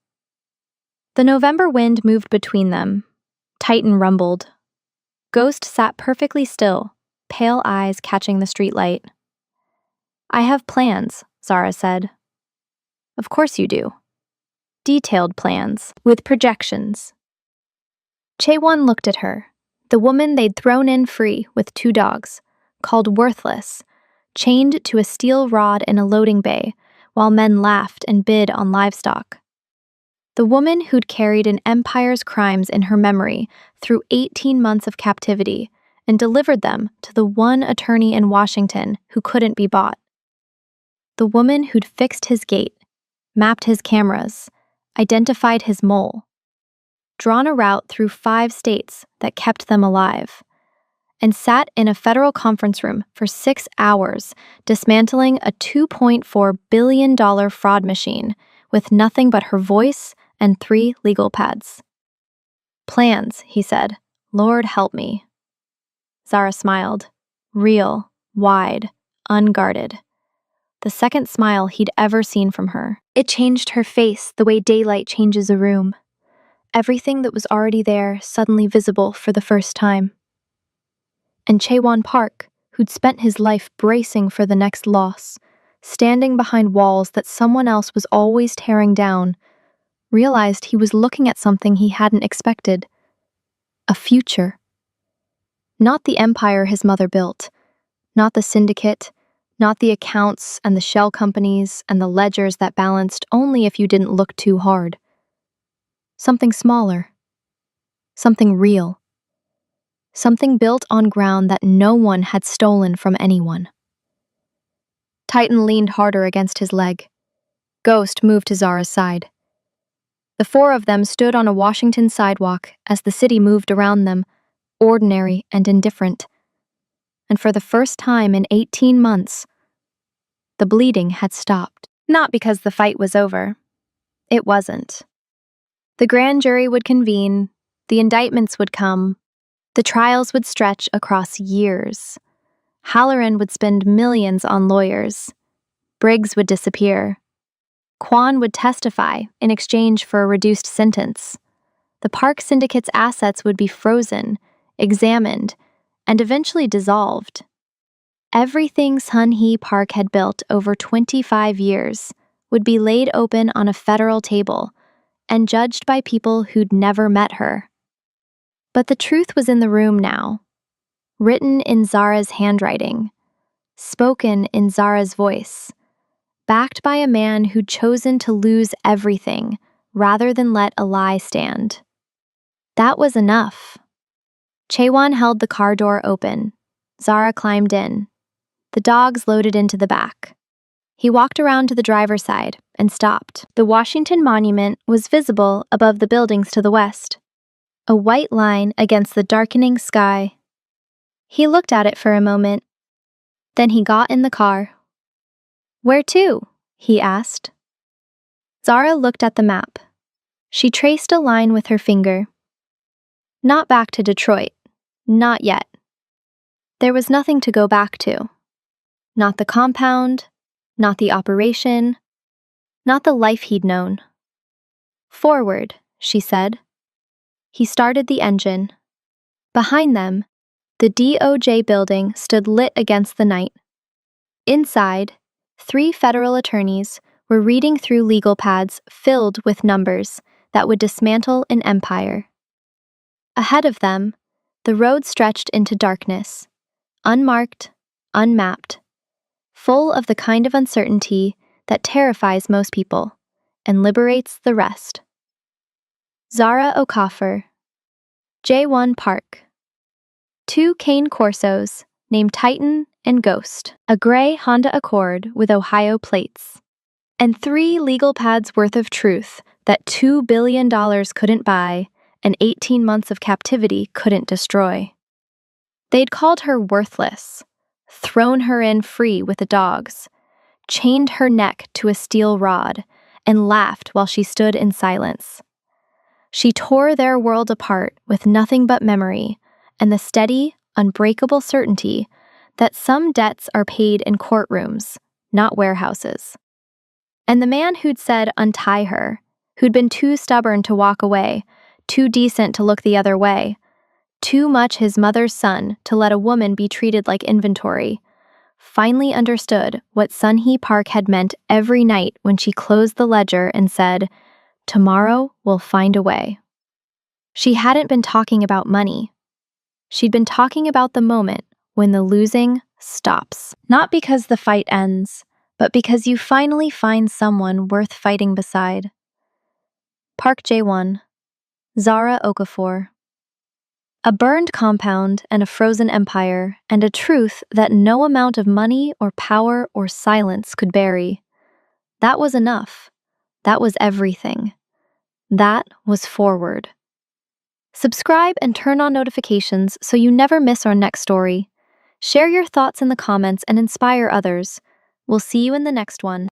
The November wind moved between them. Titan rumbled. Ghost sat perfectly still, pale eyes catching the streetlight. I have plans, Zara said. Of course you do. Detailed plans, with projections. Chaewon looked at her, the woman they'd thrown in free with 2 dogs, called worthless, chained to a steel rod in a loading bay while men laughed and bid on livestock. The woman who'd carried an empire's crimes in her memory through 18 months of captivity and delivered them to the one attorney in Washington who couldn't be bought. The woman who'd fixed his gate, mapped his cameras, identified his mole, drawn a route through 5 states that kept them alive, and sat in a federal conference room for 6 hours dismantling a $2.4 billion fraud machine with nothing but her voice and 3 legal pads. Plans, he said. Lord help me. Zara smiled. Real, wide, unguarded. The second smile he'd ever seen from her. It changed her face the way daylight changes a room. Everything that was already there suddenly visible for the first time. And Chaewon Park, who'd spent his life bracing for the next loss, standing behind walls that someone else was always tearing down, realized he was looking at something he hadn't expected. A future. Not the empire his mother built, not the syndicate, not the accounts and the shell companies and the ledgers that balanced only if you didn't look too hard. Something smaller. Something real. Something built on ground that no one had stolen from anyone. Titan leaned harder against his leg. Ghost moved to Zara's side. The four of them stood on a Washington sidewalk as the city moved around them, ordinary and indifferent. And for the first time in 18 months, the bleeding had stopped. Not because the fight was over. It wasn't. The grand jury would convene, the indictments would come, the trials would stretch across years. Halloran would spend millions on lawyers. Briggs would disappear. Kwan would testify in exchange for a reduced sentence. The Park Syndicate's assets would be frozen, examined, and eventually dissolved. Everything Sun-hee Park had built over 25 years would be laid open on a federal table and judged by people who'd never met her. But the truth was in the room now, written in Zara's handwriting, spoken in Zara's voice, backed by a man who'd chosen to lose everything rather than let a lie stand. That was enough. Chaewon held the car door open. Zara climbed in. The dogs loaded into the back. He walked around to the driver's side and stopped. The Washington Monument was visible above the buildings to the west, a white line against the darkening sky. He looked at it for a moment. Then he got in the car. "Where to?" he asked. Zara looked at the map. She traced a line with her finger. Not back to Detroit. Not yet. There was nothing to go back to. Not the compound, not the operation, not the life he'd known. "Forward," she said. He started the engine. Behind them, the DOJ building stood lit against the night. Inside, 3 federal attorneys were reading through legal pads filled with numbers that would dismantle an empire. Ahead of them, the road stretched into darkness, unmarked, unmapped, full of the kind of uncertainty that terrifies most people and liberates the rest. Zara Okafor, J1 Park. 2 cane Corsos named Titan and Ghost, a gray Honda Accord with Ohio plates, and 3 legal pads worth of truth that $2 billion couldn't buy and 18 months of captivity couldn't destroy. They'd called her worthless, thrown her in free with the dogs, chained her neck to a steel rod, and laughed while she stood in silence. She tore their world apart with nothing but memory and the steady, unbreakable certainty that some debts are paid in courtrooms, not warehouses. And the man who'd said untie her, who'd been too stubborn to walk away, too decent to look the other way, too much his mother's son to let a woman be treated like inventory, finally understood what Sun-hee Park had meant every night when she closed the ledger and said, "Tomorrow we'll find a way." She hadn't been talking about money. She'd been talking about the moment when the losing stops. Not because the fight ends, but because you finally find someone worth fighting beside. Park J1, Zara Okafor. A burned compound and a frozen empire, and a truth that no amount of money or power or silence could bury. That was enough. That was everything. That was forward. Subscribe and turn on notifications so you never miss our next story. Share your thoughts in the comments and inspire others. We'll see you in the next one.